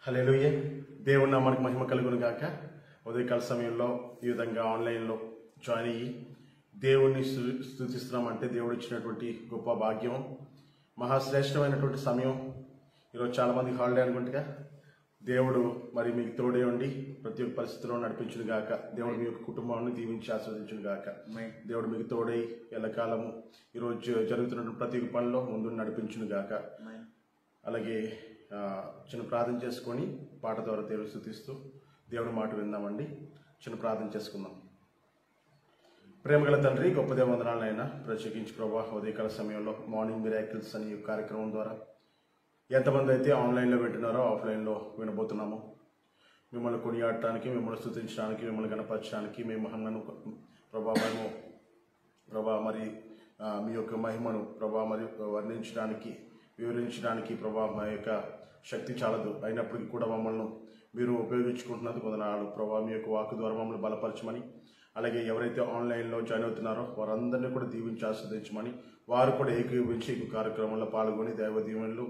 హల్లెలూయా. దేవుని నామానికి మహిమ కలుగును గాక. ఉదయకాల సమయంలో ఈ విధంగా ఆన్లైన్లో జాయిన్ అయ్యి దేవుణ్ణి స్తుతిస్తున్నామంటే దేవుడు ఇచ్చినటువంటి గొప్ప భాగ్యం, మహాశ్రేష్టమైనటువంటి సమయం. ఈరోజు చాలామందికి హాలిడే అనుకుంటుగా. దేవుడు మరి మీకు తోడే ఉండి ప్రతి ఒక్క పరిస్థితిలో నడిపించును గాక. దేవుడు మీ యొక్క కుటుంబాన్ని దీవించి ఆస్వాదించును గాక. దేవుడు మీకు తోడై ఎల్లకాలము ఈరోజు జరుగుతున్న ప్రతి ఒక్క పనిలో ముందు నడిపించును గాక. అలాగే చిన్న ప్రార్థన చేసుకొని పాట ద్వారా దేవుడు స్తుతిస్తూ దేవుడి మాట విందామండి. చిన్న ప్రార్థన చేసుకుందాం. ప్రేమగల తండ్రి, గొప్ప దేవందనాలైనా ప్రత్యేకించి ప్రభా, ఉదయకాల సమయంలో మార్నింగ్ మిరాకిల్స్ అనే ఈ కార్యక్రమం ద్వారా ఎంతమంది అయితే ఆన్లైన్లో వింటున్నారో ఆఫ్లైన్లో వినబోతున్నామో, మిమ్మల్ని కొనియాడటానికి, మిమ్మల్ని స్తుతించడానికి, మిమ్మల్ని కనపరచడానికి, మీ మహిమను ప్రభా మరి మీ యొక్క మహిమను ప్రభా మరి వర్ణించడానికి, వివరించడానికి ప్రభా మా యొక్క శక్తి చాలదు. అయినప్పటికీ కూడా మమ్మల్ని మీరు ఉపయోగించుకుంటున్నది కొందనాలు ప్రభా. మీ యొక్క వాక్కు ద్వారా మమ్మల్ని బలపరచమని, అలాగే ఎవరైతే ఆన్లైన్లో జాయిన్ అవుతున్నారో వారందరినీ కూడా దీవించి ఆస్వాదించమని, వారు కూడా ఏకీభవించి ఈ కార్యక్రమంలో పాల్గొని దైవ దీవెనలు,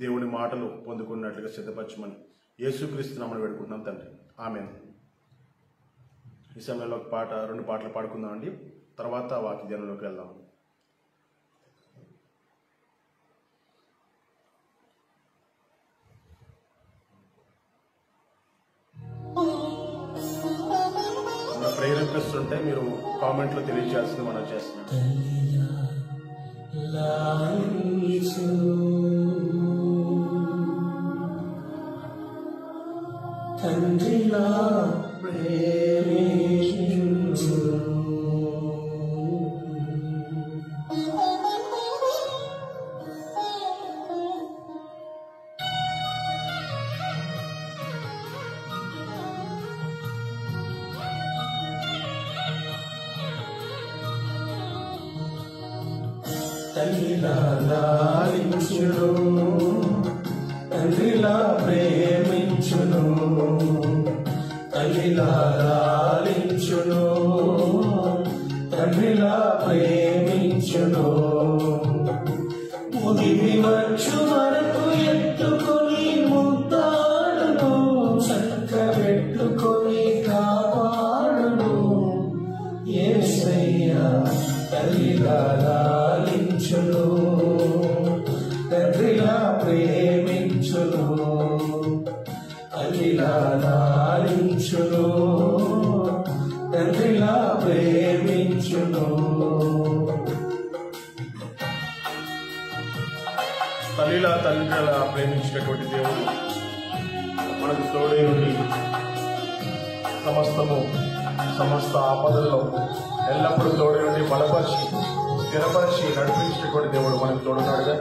దేవుని మాటలు పొందుకున్నట్లుగా సిద్ధపరచమని యేసుక్రీస్తు నామమున వేడుకుంటున్నాం తండ్రి, ఆమేన్. ఈ సమయంలో రెండు పాటలు పాడుకుందామండి. తర్వాత వాక్య ధ్యానంలోకి వెళ్దాం. ప్రేయర్ రిక్వెస్ట్ ఉంటే మీరు కామెంట్లో తెలియజేయాల్సింది మనం చేస్తున్నాం. తండ్రిలా ప్రేమించు, తండ్రిలా లాలించును, తండ్రిలా ప్రేమించును, తండ్రిలా లాలించును, తండ్రిలా ప్రేమించును. ముదిమి వచ్చు వరకు ఎత్తుకొని ముద్దాడును, చక్కబెట్టుకొని కాపాడును. యేసయ్యా తండ్రిలా లాలించును, తండ్రిలా ప్రేమించును, తండ్రిలా లాలించును, తండ్రిలా ప్రేమించును. తల్లిలా తండ్రిలా ప్రేమించినటువంటి దేవుడు మనకు తోడే ఉండి సమస్త ఆపదల్లో ఎల్లప్పుడూ తోడే ఉండి బలపరిచి స్థిరపరిచి నడిపించినటువంటి దేవుడు మనకు తోడున్నాడుగా.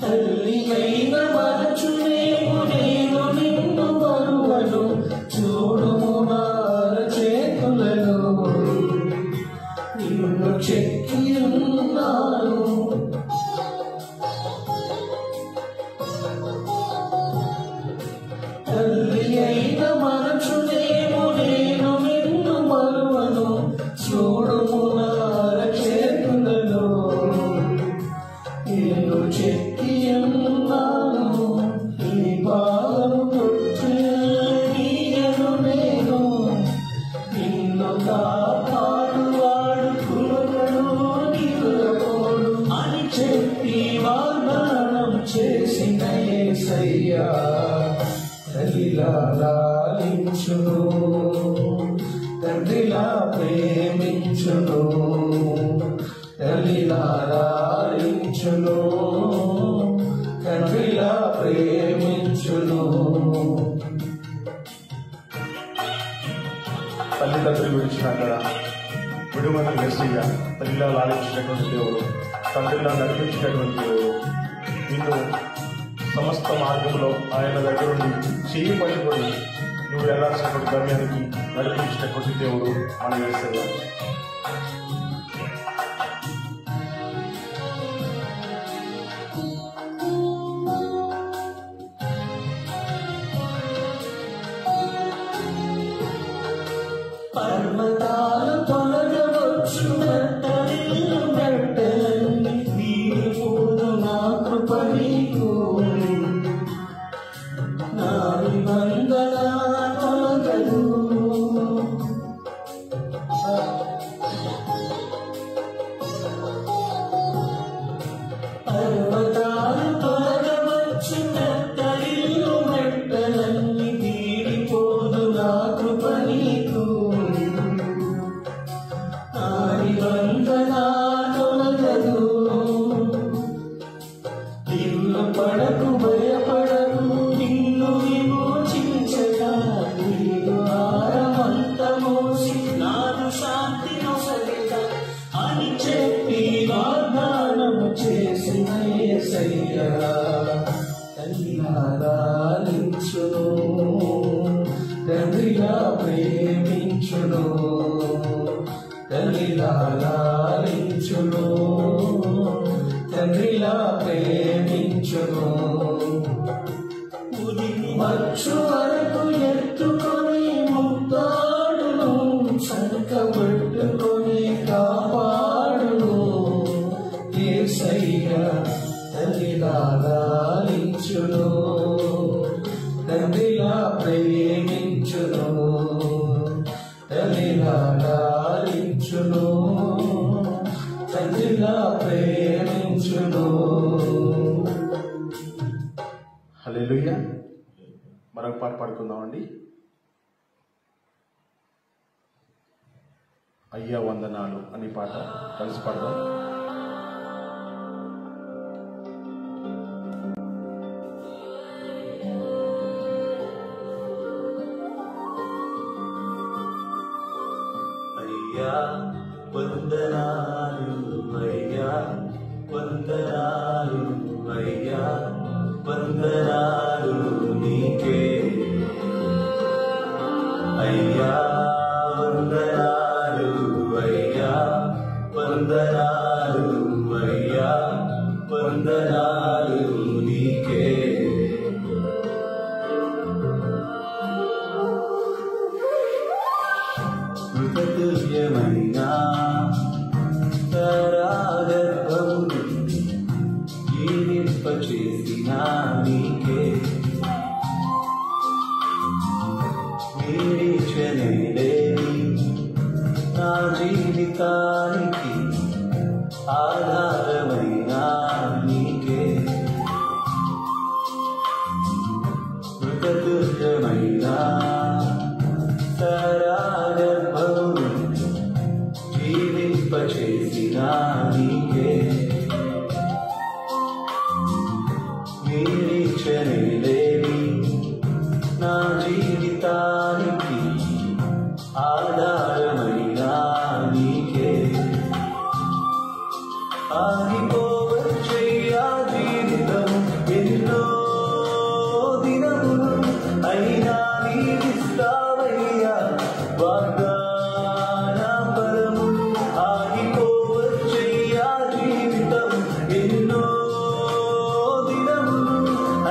తల్లి అయిన మరచునేమో నేను నిన్ను మరువను, చూడుము నా చేతులను నిన్ను చెక్కి ఉన్నాను. తల్లి అయిన మరచునేమో నేను నిన్ను మరువను, చూడుము నా చేతులను నిన్ను చెక్కి ఉన్నాను. నీ పాదము తొట్టెను నేను, నిన్ను కాపాడువాడు కులకడు నిలువకోడు అని చెప్పి వాగ్దానం చేసిన యేసయ్యా తల్లిలా లాలించును, తండ్రిలా ప్రేమించును, తల్లిలా లాలించును, తండ్రిలా ప్రేమించును. తల్లిదండ్రులు విడిచినాక విడుమని యేసయ్య తల్లిలా లాలించినటువంటి దేవుడు, తండ్రిలా నడిపించినటువంటి దేవుడు, నిన్ను సమస్త మార్గంలో ఆయన దగ్గర నుండి చేయి పట్టుకొని నువ్వు వెళ్ళాల్సినటువంటి గమ్యానికి నడిపించినటువంటి దేవుడు మన యేసయ్య. లాలించును, తండ్రిలా ప్రేమించును, తల్లిలా లాలించును, తండ్రిలా ప్రేమించును. మచ్చు వరకు ఎత్తుకొని ముద్దాడును, చక్కబెట్టుకొని కాపాడును. యేసయ్య తల్లిలా లాలించును, తండ్రిలా ప్రేమించును, తల్లిలా లాలించును, తండ్రిలా ప్రేమించును. హల్లెలూయా. మరొక పాట పాడుకుందామండి. అయ్యా వందనాలు అని పాట కలిసి పాడదాం. అయ్యా వందనాలు, అయ్యా వందనాలు, అయ్యా వందనాలు నీకే. అయ్యా వందనాలు, అయ్యా వందనాలు, అయ్యా వందనాలు నీకే. మృతతుల్యమైన తరాగర్భము నుండి జీవింపచేసిన నీకే. నిరీక్షణే లేని నా జీవితానికి ఆధారమైన నీకే. మృతతుల్యమైన తరాగర్భము నుండి జీవింపచేసిన నీకే. నిరీక్షణే లేని నా జీవితానికి ఆధారమైన నీకే. ఆగిపోవచ్చయ్యా జీవితం ఎన్నో దినములు, అయినా నీవిస్తావయ్యా వాగ్దాన ఫలములు. ఆగిపోవచ్చయ్యా జీవితం ఎన్నో దినములు,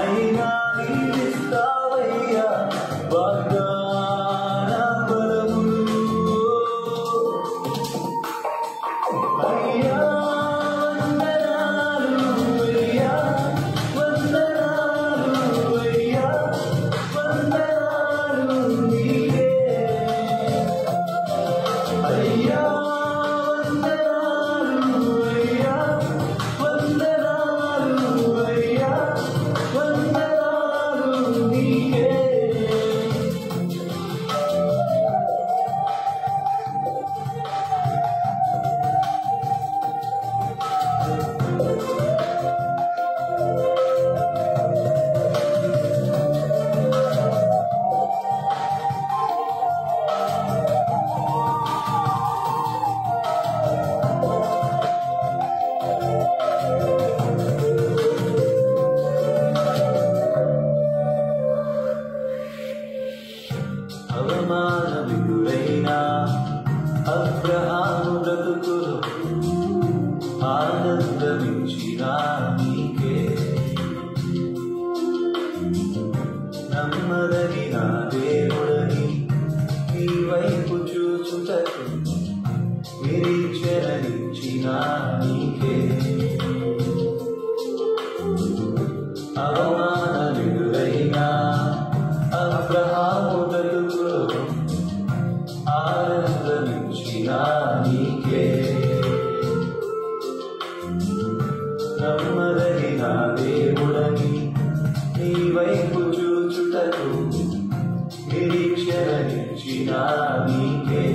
అయినా నీవిస్తావయ్యా వాగ్దాన ఫలములు. అయ్యా వందనాలు, అయ్యా వందనాలు, అయ్యా వందనాలు నీకే. అయ్యా వందనాలు, అయ్యా వందనాలు, అయ్యా వందనాలు నీకే. అవమానవిధుడైన అబ్రహాము బ్రతుకులో ఆనందమించిన నీకే. నమ్మదగిన దేవుడని నీ వైపు చూచుటకు నిరీక్షణించిన నీకే. అవమానవిధుడైన అబ్రహాము బ్రతుకులో ఆనందమించిన నీకే. నమ్మదగిన దేవుడని నీ వైపు చూచుటకు నిరీక్షణించిన నీకే.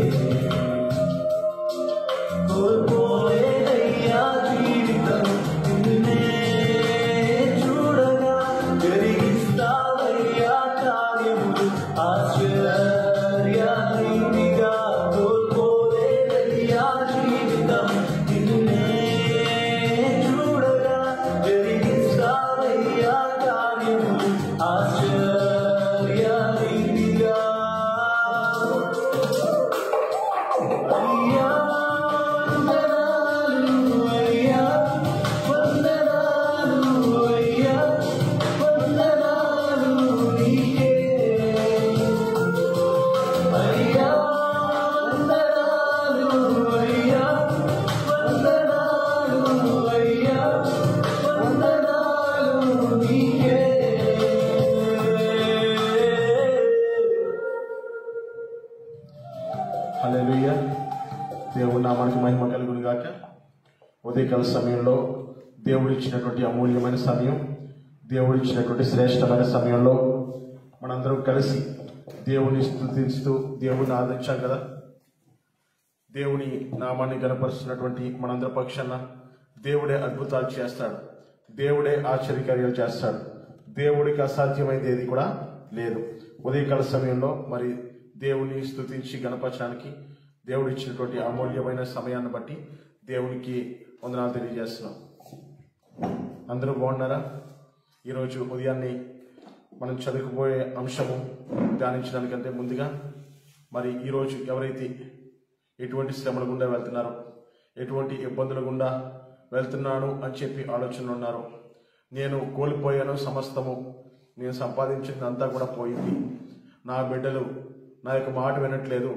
కోల్పోలేదయ్యా జీవితం నిన్నే చూడగా, జరిగిస్తావయ్యా కార్యములు ఆశ్చర్యరీతిగా. కోల్పోలేదయ్యా జీవితం నిన్నే చూడగా, జరిగిస్తావయ్యా కార్యములు ఆశ్చర్యరీతిగా అయ్యా వందనాలు అయ్యా వందనాలు అయ్యా వందనాలు నీకే అయ్యా వందనాలు అయ్యా వందనాలు అయ్యా వందనాలు నీకే హల్లెలూయా. దేవుని నామానికి మహిమ కలుగును గాక. ఉదయకాల సమయంలో దేవుడు ఇచ్చినటువంటి అమూల్యమైన సమయం, దేవుడు ఇచ్చినటువంటి శ్రేష్టమైన సమయంలో మనందరం కలిసి దేవుని స్తుతిస్తూ దేవుని ఆరాధించాం కదా. దేవుని నామాన్ని గణపరుస్తున్నటువంటి మనందరి పక్షాన దేవుడే అద్భుతాలు చేస్తాడు, దేవుడే ఆశ్చర్యకార్యాలు చేస్తాడు. దేవుడికి అసాధ్యమైనది ఏది కూడా లేదు. ఉదయకాల సమయంలో మరి దేవుని స్తుతించి గణపరచడానికి దేవుడు ఇచ్చినటువంటి అమూల్యమైన సమయాన్ని బట్టి దేవునికి వందనాలు తెలియజేస్తున్నాం. అందరూ బాగున్నారా? ఈరోజు ఉదయాన్నే మనం చదువుకుపోయే అంశము ధ్యానించడానికంటే ముందుగా మరి ఈరోజు ఎవరైతే ఎటువంటి శ్రమల గుండా వెళ్తున్నారో, ఎటువంటి ఇబ్బందుల గుండా వెళ్తున్నాను అని చెప్పి ఆలోచనలు ఉన్నారో, నేను కోల్పోయాను సమస్తము, నేను సంపాదించిందంతా కూడా పోయింది, నా బిడ్డలు నా యొక్క మాట వినట్లేదు,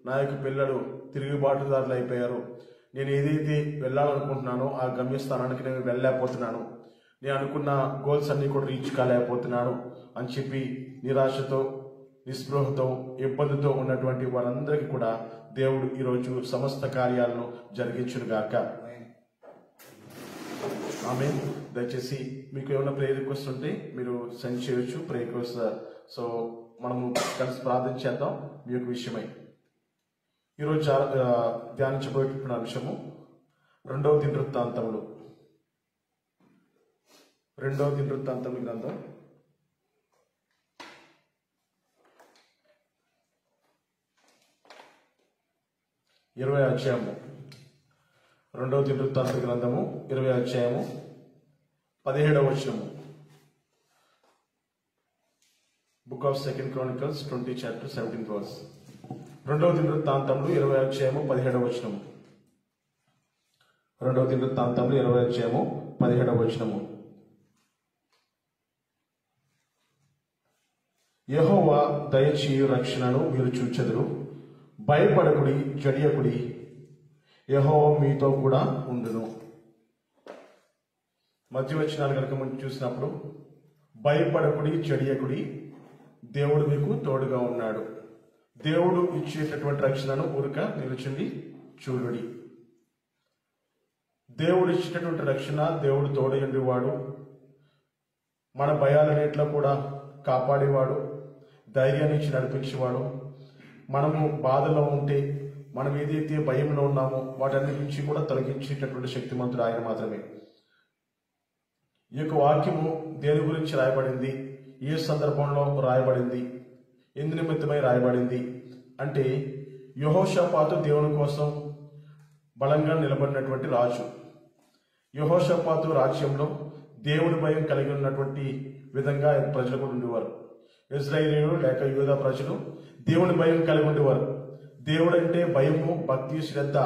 నా యొక్క పిల్లలు తిరుగుబాటుదారులు అయిపోయారు, నేను ఏదైతే వెళ్ళాలనుకుంటున్నానో ఆ గమ్యస్థానానికి నేను వెళ్ళలేకపోతున్నాను, నేను అనుకున్న గోల్స్ అన్ని కూడా రీచ్ కాలేకపోతున్నాను అని చెప్పి నిరాశతో, నిస్పృహతో, ఇబ్బందితో ఉన్నటువంటి వారందరికీ కూడా దేవుడు ఈరోజు సమస్త కార్యాలను జరిగించునుగాక. ఆమేన్. దయచేసి మీకు ఏమైనా ప్రేయర్ రిక్వెస్ట్ ఉంటే మీరు సెండ్ చేయొచ్చు, ప్రేయర్ రిక్వెస్ట్. సో మనము కలిసి ప్రార్థన చేద్దాం మీ యొక్క విషయమై. ఈరోజు ధ్యానించబోతున్న అంశము 2వ దినవృత్తాంతములు. 2వ దినవృత్తాంతముల గ్రంథం 20వ అధ్యాయము. 2వ దినవృత్తాంత గ్రంథము 20వ అధ్యాయము 17వ వచనము. Book of 2 Chronicles 20 chapter 17 verse. 2వ దినవృత్తాంతములు 20వ అధ్యాయము 17వ వచనము. 2వ దినవృత్తాంతములు 20వ అధ్యాయము 17వ వచనము. యెహోవా దయచేయు రక్షణను మీరు చూచెదరు, భయపడకుడి, జడియకుడి, యెహోవా మీతో కూడా ఉండును. మధ్య వచనాలు కనుక మనం చూసినప్పుడు భయపడకుడి, జడియకుడి, దేవుడు మీకు తోడుగా ఉన్నాడు. దేవుడు ఇచ్చేటటువంటి రక్షణను ఊరక నిలుచుండి చూడుడి. దేవుడు ఇచ్చేటటువంటి రక్షణ, దేవుడు తోడయుండేవాడు, మన భయాలన్నిట్లో కూడా కాపాడేవాడు, ధైర్యాన్ని ఇచ్చి నడిపించేవాడు. మనము బాధలో ఉంటే, మనం ఏదైతే భయంలో ఉన్నామో వాటన్నిటి నుంచి కూడా తొలగించేటటువంటి శక్తిమంతుడు ఆయన మాత్రమే. ఈ యొక్క వాక్యము దేని గురించి రాయబడింది, ఏ సందర్భంలో రాయబడింది, ఎందు నిమిత్తమై రాయబడింది అంటే, యెహోషాపాతు దేవుని కోసం బలంగా నిలబడినటువంటి రాజు. యెహోషాపాతు రాజ్యంలో దేవుని భయం కలిగి ఉన్నటువంటి విధంగా ప్రజలు కూడా ఉండేవారు. ఇశ్రాయేలీయులు లేక యూదా ప్రజలు దేవుని భయం కలిగి ఉండేవారు. దేవుడు అంటే భయము, భక్తి, శ్రద్ధ.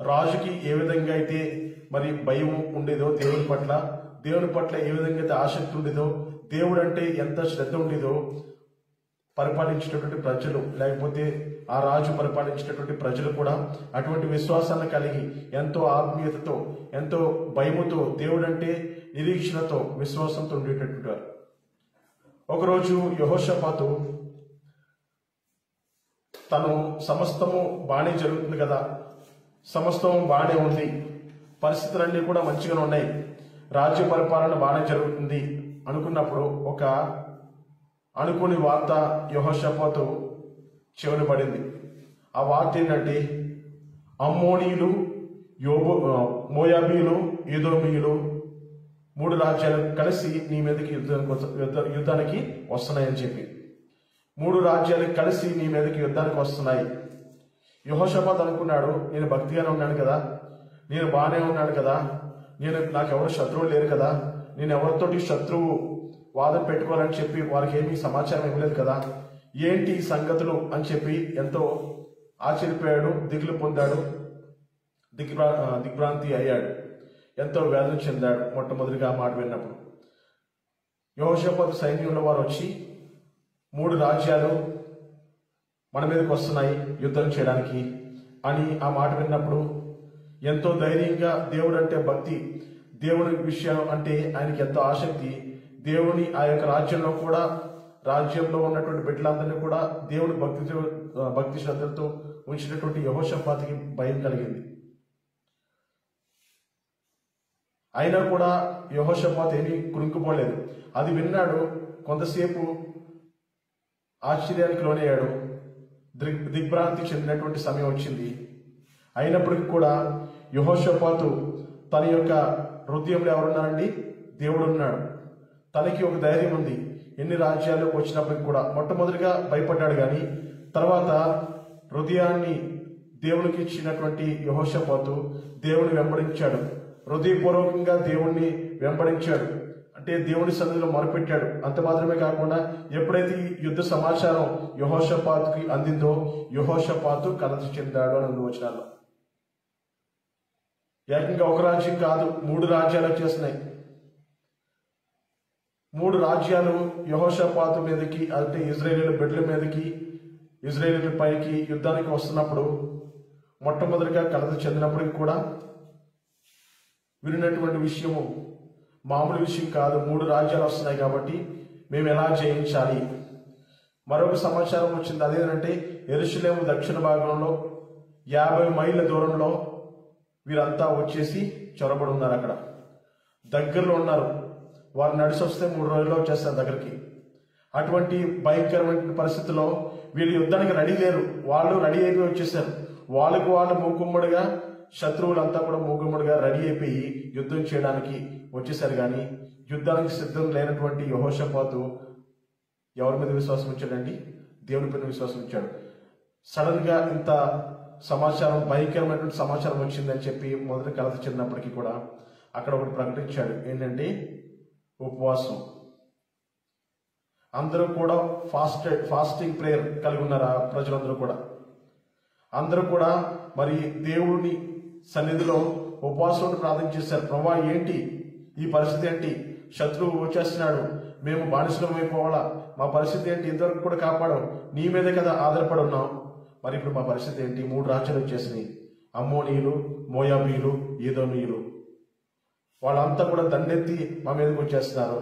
రాజుకి ఏ విధంగా అయితే మరి భయము ఉండేదో దేవుని పట్ల ఏ విధంగా అయితే ఆసక్తి ఉండేదో, దేవుడు అంటే ఎంత శ్రద్ధ ఉండేదో, పరిపాలించేటటువంటి ప్రజలు లేకపోతే ఆ రాజు పరిపాలించేటటువంటి ప్రజలు కూడా అటువంటి విశ్వాసాన్ని కలిగి ఎంతో ఆత్మీయతతో, ఎంతో భయముతో, దేవుడు అంటే నిరీక్షణతో, విశ్వాసంతో ఉండేటటువంటి. ఒకరోజు యెహోషాపాతు తను సమస్తము బాగానే జరుగుతుంది కదా, సమస్తము బాగానే ఉంది, పరిస్థితులన్నీ కూడా మంచిగానే ఉన్నాయి, రాజ్య పరిపాలన బాగానే జరుగుతుంది అనుకున్నప్పుడు ఒక అనుకోని వార్త యెహోషాపాతు చెవిన పడింది. ఆ వార్త ఏంటంటే, అమ్మోనీయులు, మోయాబీయులు, ఏదోమీయులు 3 రాజ్యాలు కలిసి నీ మీదకి యుద్ధానికి వస్తున్నాయని చెప్పి, 3 రాజ్యాలు కలిసి నీ మీదకి యుద్ధానికి వస్తున్నాయి. యెహోషాపాతు అనుకున్నాడు, నేను భక్తిగానే ఉన్నాను కదా, నేను బాగానే ఉన్నాను కదా, నాకెవరు శత్రువులు లేరు కదా, నేను ఎవరితోటి శత్రువు వాదన పెట్టుకోవాలని చెప్పి వారికి ఏమీ సమాచారం ఇవ్వలేదు కదా, ఏంటి ఈ సంగతులు అని చెప్పి ఎంతో ఆశ్చర్యపోయాడు, దిగులు పొందాడు, దిగ్భ్రాంతి అయ్యాడు, ఎంతో వేదన చెందాడు. మొట్టమొదటిగా మాట విన్నప్పుడు యెహోషాపాతు సైన్యంలో వారు వచ్చి 3 రాజ్యాలు మన మీదకి వస్తున్నాయి యుద్ధం చేయడానికి అని ఆ మాట విన్నప్పుడు ఎంతో ధైర్యంగా, దేవుడు అంటే భక్తి, దేవుని విషయం అంటే ఆయనకి ఎంతో ఆసక్తి, దేవుని ఆ యొక్క రాజ్యంలో ఉన్నటువంటి బిడ్డలందరినీ కూడా దేవుని భక్తి శ్రద్ధలతో ఉంచినటువంటి యెహోషాపాతుకి భయం కలిగింది. అయినా కూడా యెహోషాపాతు ఏమీ కృంగిపోలేదు. అది విన్నాడు, కొంతసేపు ఆశ్చర్యానికి లోనయ్యాడు, దిగ్భ్రాంతి చెందినటువంటి సమయం వచ్చింది. అయినప్పటికీ కూడా యెహోషాపాతు తన యొక్క హృదయంలో ఎవరున్నారండి? దేవుడు ఉన్నాడు. తనకి ఒక ధైర్యం ఉంది. ఎన్ని రాజ్యాలు వచ్చినప్పటికీ కూడా మొట్టమొదటిగా భయపడ్డాడు, కానీ తర్వాత హృదయాన్ని దేవునికి ఇచ్చినటువంటి యెహోషాపాతు దేవుని వెంబడించాడు. హృదయపూర్వకంగా దేవుణ్ణి వెంబడించాడు, అంటే దేవుని సన్నిధిలో మొరపెట్టాడు. అంత మాత్రమే కాకుండా ఎప్పుడైతే ఈ యుద్ధ సమాచారం యెహోషాపాతుకి అందిందో యెహోషాపాతు కలత చెందాడు అని 2 వచనాల్లో. ఏకంగా ఒక రాజ్యం కాదు, 3 రాజ్యాలు వచ్చేస్తున్నాయి. 3 రాజ్యాలు యెహోషాపాతు మీదకి, అంటే ఇజ్రాయేలీల బిడ్డల మీదకి, ఇజ్రాయేలీల పైకి యుద్ధానికి వస్తున్నప్పుడు మొట్టమొదటిగా కలత చెందినప్పటికీ కూడా విన్నటువంటి విషయము మామూలు విషయం కాదు. 3 రాజ్యాలు వస్తున్నాయి కాబట్టి మేము ఎలా జయించాలి? మరొక సమాచారం వచ్చింది. అదేంటంటే యెరూషలేము దక్షిణ భాగంలో 50 మైళ్ళ దూరంలో వీరంతా వచ్చేసి చొరబడి ఉన్నారు. అక్కడ దగ్గరలో ఉన్నారు. వారు నడిచి వస్తే 3 రోజుల్లో వచ్చేస్తారు దగ్గరికి. అటువంటి భయంకరమైన పరిస్థితుల్లో వీళ్ళు యుద్ధానికి రెడీ లేరు. వాళ్ళు రెడీ అయిపోయి వచ్చేసారు. వాళ్ళు మూకుమ్మడిగా, శత్రువులంతా కూడా మూకుమ్మడిగా రెడీ అయిపోయి యుద్ధం చేయడానికి వచ్చేసారు. కానీ యుద్ధానికి సిద్ధం లేనటువంటి యెహోషాపాతు ఎవరి మీద విశ్వాసం ఉంచాడండి? దేవుని పైన విశ్వాసం ఉంచాడు. సడన్ గా ఇంత సమాచారం, భయంకరమైనటువంటి సమాచారం వచ్చిందని చెప్పి మొదట కలత చెందినప్పటికీ కూడా అక్కడ ఒకటి ప్రకటించాడు. ఏంటంటే ఉపవాసం. అందరూ కూడా ఫాస్టింగ్ ప్రేయర్ కలిగి ఉన్నారు. ఆ ప్రజలందరూ కూడా అందరూ కూడా మరి దేవుని సన్నిధిలో ఉపవాసం ప్రార్థన చేశారు. ప్రభా, ఏంటి ఈ పరిస్థితి? ఏంటి? శత్రువు వచ్చేస్తున్నాడు, మేము బానిసలం అయిపోవాలా? మా పరిస్థితి ఏంటి? ఇంతవరకు కూడా కాపాడం, నీ మీదే కదా ఆధారపడి ఉన్నాం. మరి ఇప్పుడు మా పరిస్థితి ఏంటి? 3 రాజ్యాలు వచ్చేసినాయి. అమ్మోనీయులు, మోయాబీయులు, ఏదోమీయులు, వాళ్ళంతా కూడా దండెత్తి మా మీదకి వచ్చేస్తున్నారు.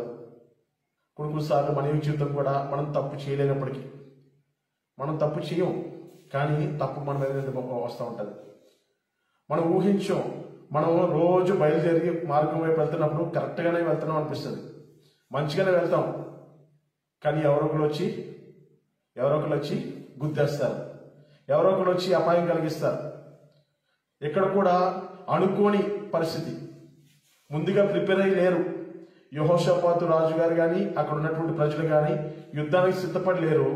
కొన్నిసార్లు మన జీవితం కూడా మనం తప్పు చేయలేనప్పటికీ, మనం తప్పు చేయం, కానీ తప్పు మన మీద వస్తూ ఉంటుంది. మనం ఊహించాం, మనం రోజు బయలుదేరి మార్గం వైపు వెళ్తున్నప్పుడు కరెక్ట్గానే వెళ్తున్నాం అనిపిస్తుంది, మంచిగానే వెళ్తాం. కానీ ఎవరో ఒకరు వచ్చి గుద్దేస్తారు, ఎవరో ఒకరు వచ్చి అపాయం కలిగిస్తారు. ఇక్కడ కూడా అనుకోని పరిస్థితి, ముందుగా ప్రిపేర్ అయ్యి లేరు. యెహోషాపాతు రాజు గారు కానీ అక్కడ ఉన్నటువంటి ప్రజలు కానీ యుద్ధానికి సిద్ధపడి లేరు.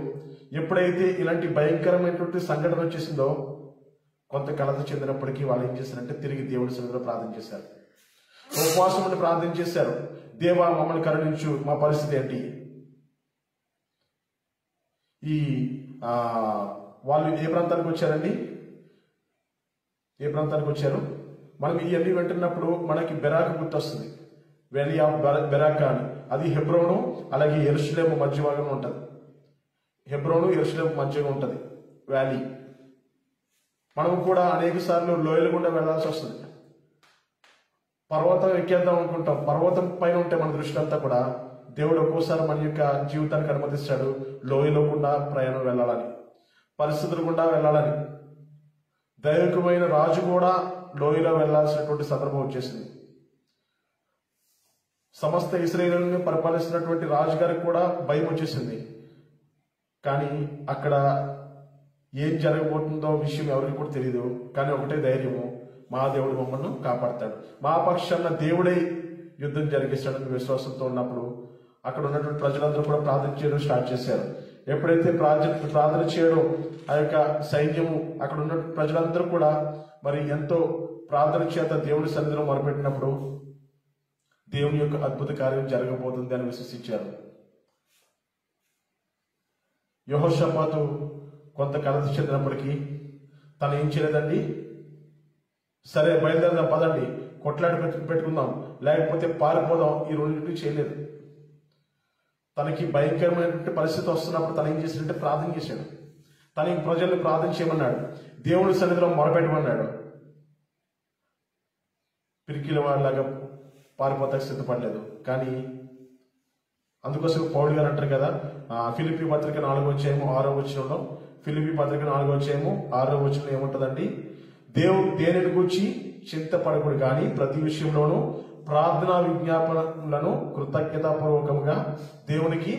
ఎప్పుడైతే ఇలాంటి భయంకరమైనటువంటి సంఘటన వచ్చేసిందో కొంత కలత చెందినప్పటికీ వాళ్ళు ఏం చేశారంటే తిరిగి దేవుడి సన్నిధిలో ప్రార్థన చేశారు. ఉపవాసం అని ప్రార్థన చేశారు. దేవా, మమ్మల్ని కరుణించు, మా పరిస్థితి ఏంటి? వాళ్ళు ఏ ప్రాంతానికి వచ్చారండి? ఏ ప్రాంతానికి వచ్చారు? మనం ఇవన్నీ వింటున్నప్పుడు మనకి బెరాకు గుర్తొస్తుంది. వ్యాలీ ఆఫ్ బెరాకా అని. అది హెబ్రోను అలాగే యెరూషలేము మధ్య భాగంలో ఉంటుంది. హెబ్రోను యెరూషలేము మధ్యగా ఉంటుంది వ్యాలీ. మనం కూడా అనేక సార్లు లోయల గుండా వెళ్లాల్సి వస్తుంది. పర్వతం ఎక్కేద్దాం అనుకుంటాం, పర్వతం పైన ఉంటే మన దృష్టి అంతా కూడా దేవుడు ఒక్కోసారి మన యొక్క జీవితానికి అనుమతిస్తాడు లోయలో గుండా ప్రయాణం వెళ్ళాలని, పరిస్థితులు గుండా వెళ్ళాలని. దైవికమైన రాజు కూడా లోయలో వెళ్లాల్సినటువంటి సందర్భం వచ్చేసింది. సమస్త ఇశ్రాయేలుని పరిపాలిస్తున్నటువంటి రాజుగారికి కూడా భయం వచ్చేసింది. కానీ అక్కడ ఏం జరగబోతుందో విషయం ఎవరికి కూడా తెలియదు. కానీ ఒకటే ధైర్యము, మా దేవుడు మమ్మల్ని కాపాడతాడు, మా పక్షాన దేవుడే యుద్ధం జరిగిస్తాడని విశ్వాసంతో ఉన్నప్పుడు అక్కడ ఉన్నటువంటి ప్రజలందరూ కూడా ప్రార్థన చేయడం స్టార్ట్ చేశారు. ఎప్పుడైతే ప్రార్థన చేయడం ఆ యొక్క సైన్యము అక్కడ ఉన్న ప్రజలందరూ కూడా మరి ఎంతో ప్రార్థన చేత దేవుడి సన్నిధిలో మొరపెట్టినప్పుడు దేవుని యొక్క అద్భుత కార్యం జరగబోతుంది అని విశ్వసించారు. యెహోషాపాతు కొంత కలత చెందినప్పటికీ తను ఏం చేయలేదండి, సరే బయలుదేరదాం పదండి, కొట్లాడి పెట్టుకుందాం, లేకపోతే పారిపోదాం, ఈ రెండింటినీ చేయలేదు. తనకి భయంకరమైనటువంటి పరిస్థితి వస్తున్నప్పుడు తను ఏం చేశాడంటే ప్రార్థన చేశాడు. తనకి ప్రజల్ని ప్రార్థన చేయమన్నాడు, దేవుని సన్నిధిలో మొరపెట్టమన్నాడు. పిరికిల వాడిలాగా పారిపోతాకి సిద్ధపడలేదు. కానీ అందుకోసం పౌలు గారు అంటారు కదా, ఫిలిప్పీ పత్రిక 4:6 ఫిలిప్పీ పత్రిక 4:6 ఏముంటదండి, దేనిని గూర్చి చింతపడకుడు కానీ ప్రతి విషయంలోనూ ప్రార్థనా విజ్ఞాపనలను కృతజ్ఞతాపూర్వకంగా దేవునికి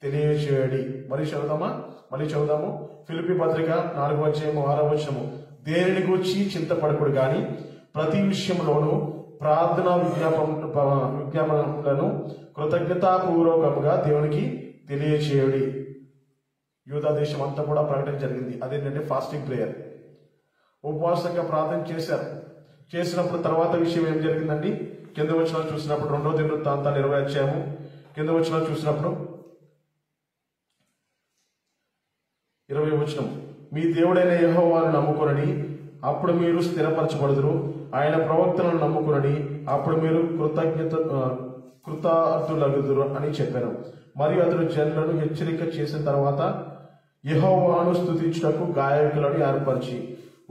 తెలియచేయడి. మళ్ళీ చదువుదాము. ఫిలిప్పీ పత్రిక 4:6 దేనిని గూర్చి చింతపడకుడు కానీ ప్రతి విషయంలోనూ ప్రార్థనా విజ్ఞాపనలను కృతజ్ఞతాపూర్వకంగా దేవునికి తెలియచేయడి. యూదా దేశం అంతా కూడా ప్రకటన జరిగింది. అదేంటంటే ఫాస్టింగ్ ప్రేయర్. ఉపవాసంగా ప్రార్థన చేశారు. చేసినప్పుడు తర్వాత విషయం ఏం జరిగిందండి, కింద వచనాలు చూసినప్పుడు 2వ దినవృత్తాంతాలు 20 కింద వచనాలు చూసినప్పుడు 20 మీ దేవుడైన యెహోవాను నమ్ముకొనడి, అప్పుడు మీరు స్థిరపరచబడుదురు. ఆయన ప్రవక్తలను నమ్ముకొనడి, అప్పుడు మీరు కృతార్థులగుదురు అని చెప్పారు. మరియు అతడు జనులను హెచ్చరిక చేసిన తర్వాత యెహోవాను స్తుతించుటకు గాయకులను ఏర్పరిచి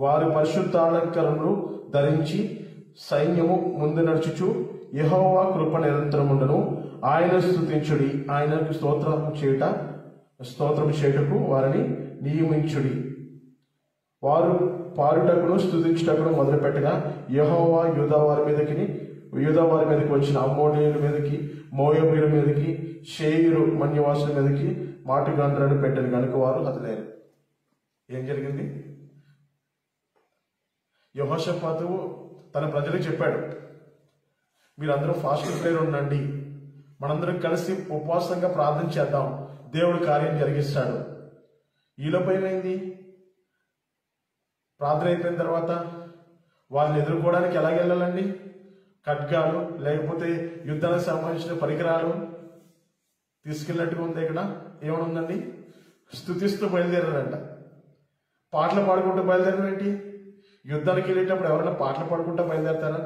వారి పరిశుద్ధాలంకరణలు ధరించి సైన్యము ముందు నడుచుచు యెహోవా కృప నిరంతరముండను, ఆయన స్తుతించుడి, ఆయనకు స్తోత్రం చేయుటకు వారిని నియమించుడి. వారు పాడుటకును స్తుతించుటకును మొదలుపెట్టగా యెహోవా యూదా వారి మీదకి వచ్చిన అమ్మోనీయుల మీదకి, మోయాబీయుల మీదకి, షేయరు మన్యవాసుల మీదకి మాటుగాండ్రను పెట్టారు కనుక వారు హతులైన. ఏం జరిగింది, యెహోషాపాతు తన ప్రజలకు చెప్పాడు, మీరందరూ ఫాస్టింగ్ ప్రేయర్ ఉండండి, మనందరం కలిసి ఉపవాసంగా ప్రార్థన చేద్దాం, దేవుడు కార్యం జరిగిస్తాడు. ఈలోపు ఏమైంది, ప్రార్థన అయిపోయిన తర్వాత వాళ్ళని ఎదుర్కోవడానికి ఎలాగెళ్ళాలండి, ఖడ్గాలు లేకపోతే యుద్ధానికి సంబంధించిన పరికరాలు తీసుకెళ్ళినట్టుగా ఉంది. ఇక్కడ ఏమనుందండి, స్తుతిస్తూ బయలుదేరారంట, పాటలు పాడుకుంటూ బయలుదేరారేంటి. యుద్ధానికి వెళ్ళేటప్పుడు ఎవరైనా పాటలు పాడుకుంటూ బయలుదేరతారా?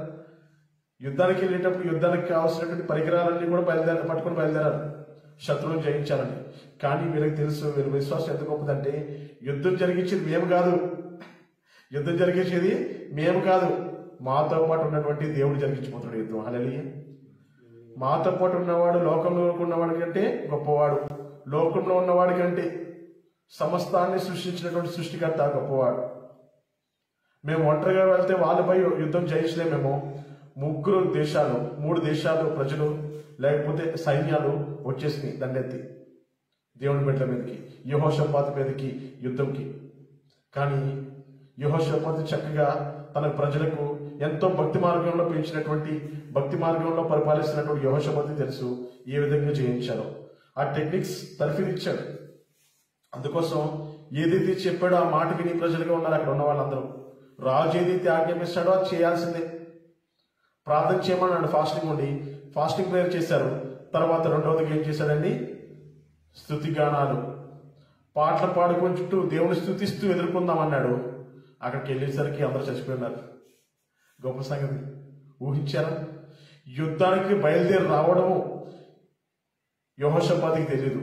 యుద్ధానికి వెళ్ళేటప్పుడు యుద్ధానికి కావాల్సినటువంటి పరికరాలన్నీ కూడా పట్టుకుని బయలుదేరారు శత్రువును జయించాలని. కానీ వీళ్ళకి తెలుసు, వీళ్ళ విశ్వాసం ఎంత గొప్పదంటే యుద్ధం జరిగించేది మేము కాదు, మాతో పాటు ఉన్నటువంటి దేవుడు జరిగించిపోతున్నాడు యుద్ధం. హల్లెలూయా. మాతో పాటు ఉన్నవాడు లోకంలో ఉన్నవాడి కంటే గొప్పవాడు, లోకంలో ఉన్నవాడి కంటే సమస్తాన్ని సృష్టించినటువంటి సృష్టికర్త గొప్పవాడు. మేము ఒంటరిగా వెళ్తే వాళ్ళపై యుద్ధం జయించలేమేమో. 3 దేశాలు ప్రజలు లేకపోతే సైన్యాలు వచ్చేసినాయి దండెత్తి దేవుని బిడ్డల మీదకి, యెహోషాపాతు మీదకి యుద్ధంకి. కానీ యెహోషాపాతు చక్కగా తన ప్రజలకు ఎంతో భక్తి మార్గంలో పెంచినటువంటి, భక్తి మార్గంలో పరిపాలిస్తున్నటువంటి యెహోషాపాతు తెలుసు ఏ విధంగా జయించాలో. ఆ టెక్నిక్స్ తర్ఫీదిచ్చాడు. అందుకోసం ఏదైతే చెప్పాడో ఆ మాట విని ప్రజలుగా ఉన్నారు అక్కడ ఉన్న వాళ్ళందరూ. రాజు ఏదైతే ఆజ్ఞాపిస్తాడో అది చేయాల్సిందే. ప్రార్థన చేయమన్నాడు, ఫాస్టింగ్ ప్రేయర్ చేశారు. తర్వాత 2వదిగా ఏం చేశాడండి, స్తుతిగానాలు, పాటలు పాడుకుంటూ దేవుని స్తుతిస్తూ ఎదుర్కొందామన్నాడు. అక్కడికి వెళ్ళేసరికి అందరూ చచ్చిపోయినారు. గొప్ప సంగతి ఊహించారా? యుద్ధానికి బయలుదేరి రావడము యెహోషాపాతుకి తెలియదు.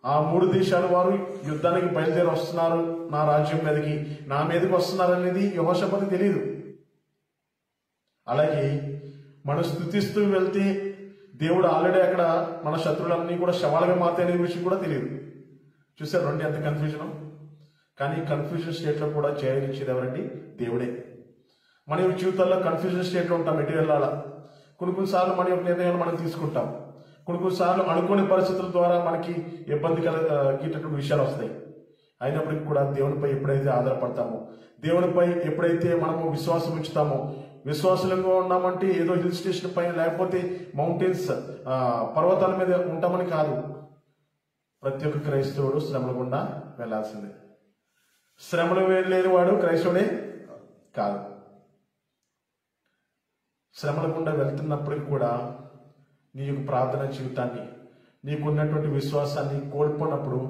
ఆ 3 దేశాల వారు యుద్ధానికి బయలుదేరి వస్తున్నారు, నా రాజ్యం మీదకి, నా మీదకి వస్తున్నారు అనేది యెహోషాపాతుకి తెలియదు. అలాగే మనం స్థుతిస్తూ వెళ్తే దేవుడు ఆల్రెడీ అక్కడ మన శత్రువులన్నీ కూడా శవాలుగా మారుతాయనే విషయం కూడా తెలియదు. చూసారు రండి ఎంత కన్ఫ్యూజన్. కానీ కన్ఫ్యూజన్ స్టేట్లో కూడా జయనిచ్చేది ఎవరండి, దేవుడే. మన యొక్క జీవితాల్లో కన్ఫ్యూజన్ స్టేట్లో ఉంటాం, ఎటు వెళ్ళాలా. కొన్నిసార్లు మన యొక్క నిర్ణయాలు మనం తీసుకుంటాం, కొన్నిసార్లు అనుకోని పరిస్థితుల ద్వారా మనకి ఇబ్బంది కలిగేటటువంటి విషయాలు వస్తాయి. అయినప్పటికీ కూడా దేవునిపై ఎప్పుడైతే ఆధారపడతామో, దేవునిపై ఎప్పుడైతే మనము విశ్వాసం ఉంచుతామో, విశ్వాసంగా ఉన్నామంటే ఏదో హిల్ స్టేషన్ పైన లేకపోతే మౌంటైన్స్ పర్వతాల మీద ఉంటామని కాదు. ప్రతి ఒక్క క్రైస్తవుడు శ్రమల గుండా వెళ్లాల్సిందే. శ్రమలు లేని వాడు క్రైస్తవుడే కాదు. శ్రమల గుండా వెళ్తున్నప్పటికీ కూడా నీ యొక్క ప్రార్థన జీవితాన్ని, నీకున్నటువంటి విశ్వాసాన్ని కోల్పోయినప్పుడు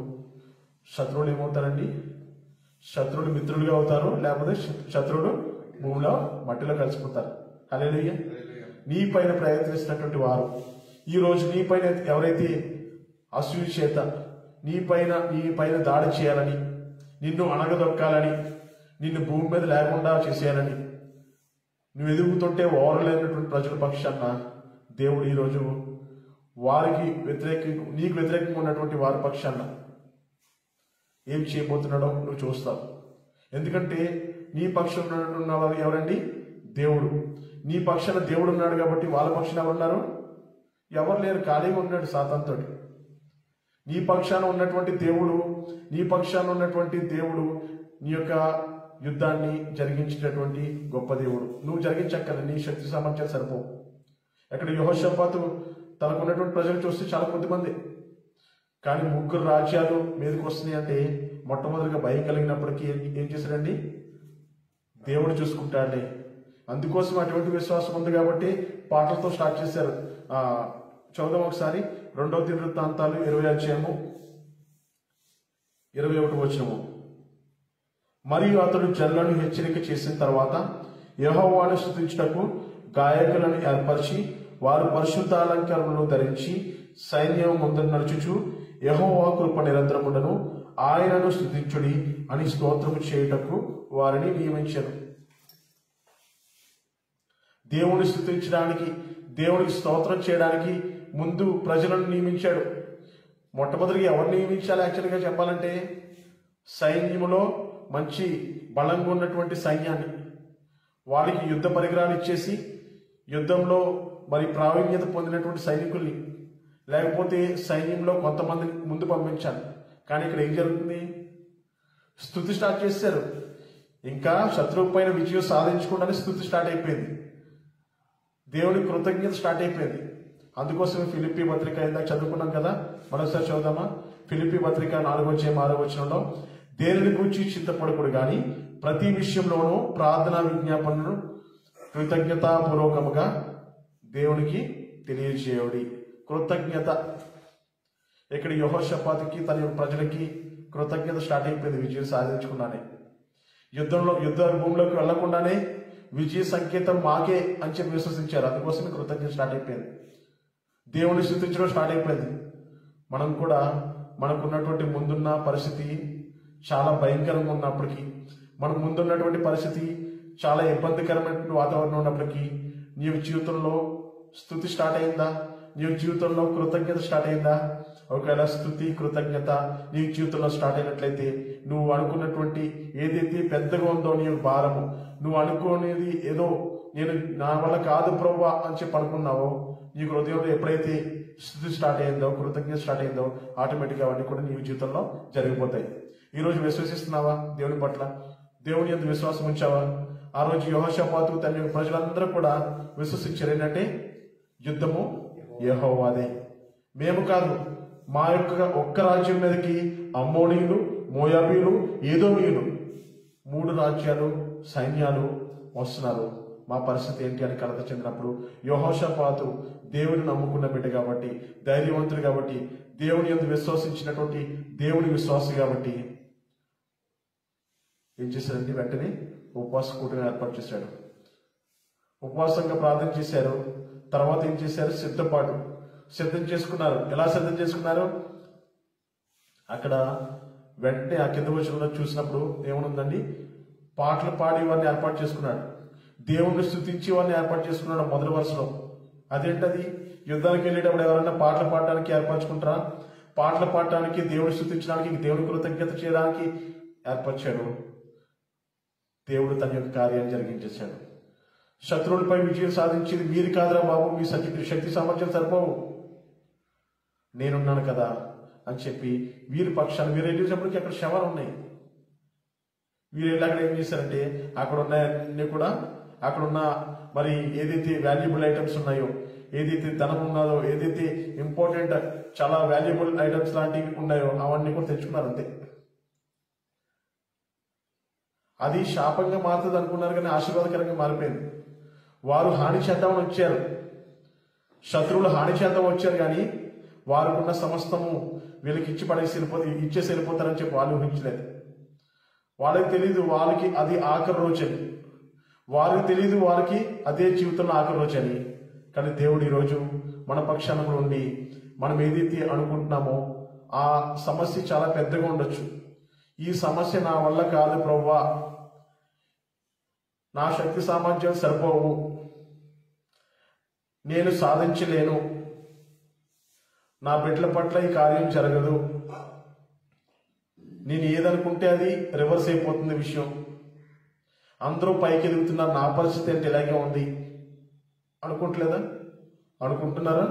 శత్రువులు ఏమవుతారండి? శత్రువులు మిత్రులుగా అవుతారు, లేకపోతే శత్రువులు భూమిలో మట్టిలో కలిసిపోతారు. హల్లెలూయా. నీ పైన ప్రయత్నిస్తున్నటువంటి వారు ఈ రోజు నీ పైన ఎవరైతే అసూయ చేత నీ పైన దాడి చేయాలని, నిన్ను అణగదొక్కాలని, నిన్ను భూమి మీద లేకుండా చేసేయాలని నువ్వు ఎదుగుతుంటే ఓరలేనటువంటి ప్రజల పక్షాన దేవుడు ఈరోజు వారికి నీకు వ్యతిరేకంగా ఉన్నటువంటి వారి పక్షాన ఏం చేయబోతున్నాడో నువ్వు చూస్తావు. ఎందుకంటే నీ పక్షంలో ఉన్నవారు ఎవరండి? దేవుడు. నీ పక్షాన దేవుడు ఉన్నాడు కాబట్టి వాళ్ళ పక్షాన ఎవరున్నారు? ఎవరు లేరు, ఖాళీగా ఉన్నాడు సాతానుతో. నీ పక్షాన ఉన్నటువంటి దేవుడు నీ యొక్క యుద్ధాన్ని జరిగించేటటువంటి గొప్ప దేవుడు. నువ్వు జరిగించక్కర్లే, నీ శక్తి సామర్థ్యాలు సరిపోవు. అక్కడ యెహోషాపాతు తనకున్నటువంటి ప్రజలు చూస్తే చాలా కొద్దిమంది, కానీ 3 రాజ్యాలు మీదకి వస్తున్నాయి అంటే మొట్టమొదటిగా భయం కలిగినప్పటికీ ఏం చేశాడండి? దేవుడు చూసుకుంటాడే. అందుకోసం అటువంటి విశ్వాసం ఉంది కాబట్టి పాటలతో స్టార్ట్ చేశారు. చదువుదాం ఒకసారి. 2వ దినవృత్తాంతాలు 20వ అధ్యాయము 21వ వచనము. మరియు అతడు జనులను హెచ్చరిక చేసిన తర్వాత యెహోవాను స్తుతించుటకు గాయకులను ఏర్పరిచి వారు పరిశుద్ధాలంకరణను ధరించి సైన్యం ముందు నడుచుచు యెహోవా కృప నిరంతరముండను, ఆయనను స్తుతించుడి అని స్తోత్రము చేయుటకు వారిని నియమించారు. దేవుని స్తుతించడానికి, దేవునికి స్తోత్రం చేయడానికి ముందు ప్రజలను నియమించాడు. మొట్టమొదటిగా ఎవరు నియమించాలి? యాక్చువల్గా చెప్పాలంటే సైన్యములో మంచి బలంగా ఉన్నటువంటి సైన్యాన్ని, వాళ్ళకి యుద్ధ పరికరాలు ఇచ్చేసి యుద్ధంలో మరి ప్రావీణ్యత పొందినటువంటి సైనికుల్ని, లేకపోతే సైన్యంలో కొంతమందిని ముందు పంపించాలి. కానీ ఇక్కడ ఏం జరుగుతుంది? స్తుతి స్టార్ట్ చేశారు. ఇంకా శత్రువు పైన విజయం సాధించకుండానే స్తుతి స్టార్ట్ అయిపోయింది. దేవుని కృతజ్ఞత స్టార్ట్ అయిపోయింది. అందుకోసమే ఫిలిప్పీ పత్రిక ఇందాక చదువుకున్నాం కదా, మరోసారి చదువుదామా? ఫిలిప్పీ పత్రిక 4వ అధ్యాయం 6వ వచనంలో, దేనిని గురించి చింతపడకుడు గాని ప్రతి విషయంలోనూ ప్రార్థనా విజ్ఞాపనను కృతజ్ఞతాపూర్వకముగా దేవునికి తెలియజేయుడి. కృతజ్ఞత. ఇక్కడ యెహోషాపాతుకి తన ప్రజలకి కృతజ్ఞత స్టార్ట్ అయిపోయింది. విజయం సాధించుకున్నానే, యుద్ధ భూమిలోకి వెళ్లకుండానే విజయ సంకేతం మాకే అని చెప్పి విశ్వసించారు. అందుకోసమే కృతజ్ఞత స్టార్ట్ అయిపోయింది. దేవుని స్తుతించడం స్టార్ట్ అయిపోయింది. మనం కూడా మనకున్నటువంటి ముందున్న పరిస్థితి చాలా భయంకరంగా ఉన్నప్పటికీ, మనకు ముందున్నటువంటి పరిస్థితి చాలా ఇబ్బందికరమైనటువంటి వాతావరణం ఉన్నప్పటికీ, నీవు జీవితంలో స్తుతి స్టార్ట్ అయిందా? నీవు జీవితంలో కృతజ్ఞత స్టార్ట్ అయిందా? ఒకవేళ స్తుతి కృతజ్ఞత నీ జీవితంలో స్టార్ట్ అయినట్లయితే, నువ్వు అనుకున్నటువంటి ఏదైతే పెద్దగా ఉందో నీ భారము, నువ్వు అనుకునేది ఏదో నేను నా వల్ల కాదు ప్రభువా అని చెప్పి అనుకున్నావో, నీకు హృదయంలో ఎప్పుడైతే స్తుతి స్టార్ట్ అయిందో, కృతజ్ఞత స్టార్ట్ అయిందో, ఆటోమేటిక్గా అవన్నీ కూడా నీ జీవితంలో జరిగిపోతాయి. ఈ రోజు విశ్వసిస్తున్నావా దేవుని పట్ల? దేవుని యందు విశ్వాసం ఉంచావా? ఆ రోజు యెహోషాపాతు తన ప్రజలందరూ కూడా విశ్వసించారు. ఏంటంటే యుద్ధము యెహోవాదే, మేము కాదు. మా ఒక్క రాజ్యం మీదకి అమ్మోనీయులు, మోయాబీలు, ఏదోమీయులు 3 రాజ్యాలు సైన్యాలు వస్తున్నారు. మా పరిస్థితి ఏంటి అని కలత చెందినప్పుడు యెహోషాపాతు దేవుని నమ్ముకున్న బిడ్డ కాబట్టి, ధైర్యవంతుడు కాబట్టి, దేవుని యందు విశ్వసించినటువంటి దేవుని విశ్వాసి కాబట్టి ఏం చేశారంటే వెంటనే ఉపవాస కూటమి ఏర్పాటు చేశాడు. ఉపవాసంగా ప్రార్థన చేశారు. తర్వాత ఏం చేశారు? సిద్ధం చేసుకున్నారు. ఎలా సిద్ధం చేసుకున్నారు? అక్కడ వెంటనే ఆ కింద వచనంలో చూసినప్పుడు ఏమనుందండి? పాటలు పాడి వారిని ఏర్పాటు చేసుకున్నాడు. దేవుణ్ణి స్తుతించి వారిని ఏర్పాటు చేసుకున్నాడు మొదటి వరుసలో. అదేంటది? యుద్ధానికి వెళ్ళేటప్పుడు ఎవరైనా పాటలు పాడడానికి ఏర్పరచుకుంటారా? పాటలు పాడటానికి, దేవుని స్తుతించడానికి, దేవుని కృతజ్ఞత చేయడానికి ఏర్పరిచాడు. దేవుడు తన యొక్క కార్యాన్ని జరిగించేశాడు. శత్రువులపై విజయం సాధించేది మీరు కాదురా బాబు, మీ శక్తి సామర్థ్యం సరిపోవు, నేనున్నాను కదా అని చెప్పి వీరి పక్షాన్ని మీరు వెళ్ళేటప్పటికి అక్కడ శవాలు ఉన్నాయి. వీరు వెళ్ళి అక్కడ ఏం చేశారంటే అక్కడ ఉన్నాయన్నీ కూడా, అక్కడున్న మరి ఏదైతే వాల్యుబుల్ ఐటమ్స్ ఉన్నాయో, ఏదైతే ధనం ఉన్నదో, ఏదైతే ఇంపార్టెంట్ చాలా వాల్యుబుల్ ఐటమ్స్ లాంటివి ఉన్నాయో అవన్నీ కూడా తెచ్చుకున్నారు. అంతే. అది శాపంగా మారుతుంది అనుకున్నారు, కానీ ఆశీర్వాదకరంగా మారిపోయింది. వారు హాని చేద్దామని వచ్చారు. శత్రువులు హాని చేత వచ్చారు, కానీ వారికున్న సమస్తము వీళ్ళకి ఇచ్చేసి వెళ్ళిపోతారని చెప్పి వాళ్ళు ఊహించలేదు. వాళ్ళకి తెలియదు వాళ్ళకి అది ఆఖరి రోజు అని, వారికి తెలియదు వారికి అదే జీవితంలో ఆఖరి రోజు అని. కానీ దేవుడు ఈరోజు మన పక్షాన కూడా ఉండి మనం ఏదైతే అనుకుంటున్నామో ఆ సమస్య చాలా పెద్దగా ఉండొచ్చు. ఈ సమస్య నా వల్ల కాదు ప్రభువా, నా శక్తి సామర్థ్యాలు సరిపోవు, నేను సాధించలేను, నా బిడ్డల పట్ల ఈ కార్యం జరగదు, నేను ఏదనుకుంటే అది రివర్స్ అయిపోతుంది విషయం, అందరూ పైకి ఎదుగుతున్నారు, నా పరిస్థితి ఏంటి ఇలాగే ఉంది అనుకుంటలేదా? అనుకుంటున్నారా?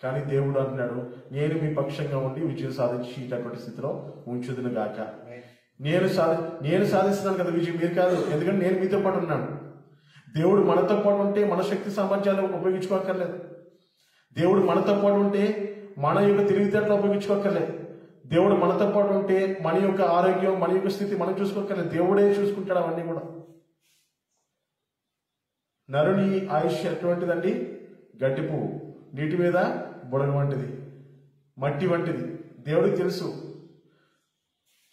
కానీ దేవుడు అంటున్నాడు, నేను మీ పక్షంగా ఉండి విజయం సాధించేటటువంటి స్థితిలో ఉంచుదును గాక. నేను సాధిస్తున్నాను కదా విజయం, మీరు కాదు. ఎందుకంటే నేను మీతో పాటు ఉన్నాను. దేవుడు మనతో పాటు ఉంటే మన శక్తి సామర్థ్యాలు ఉపయోగించుకోక్కర్లేదు. దేవుడు మనతో పాటు ఉంటే మన యొక్క తెలివితేటలు ఉపయోగించుకోక్కర్లేదు. దేవుడు మనతో పాటు ఉంటే మన యొక్క ఆరోగ్యం, మన యొక్క స్థితి మనం చూసుకోక్కర్లేదు. దేవుడే చూసుకుంటాడు అవన్నీ కూడా. నరుని ఆయుష్ ఎటువంటిదండి? గడ్డి పువ్వు, నీటి మీద బుడగ వంటిది, మట్టి వంటిది. దేవుడికి తెలుసు.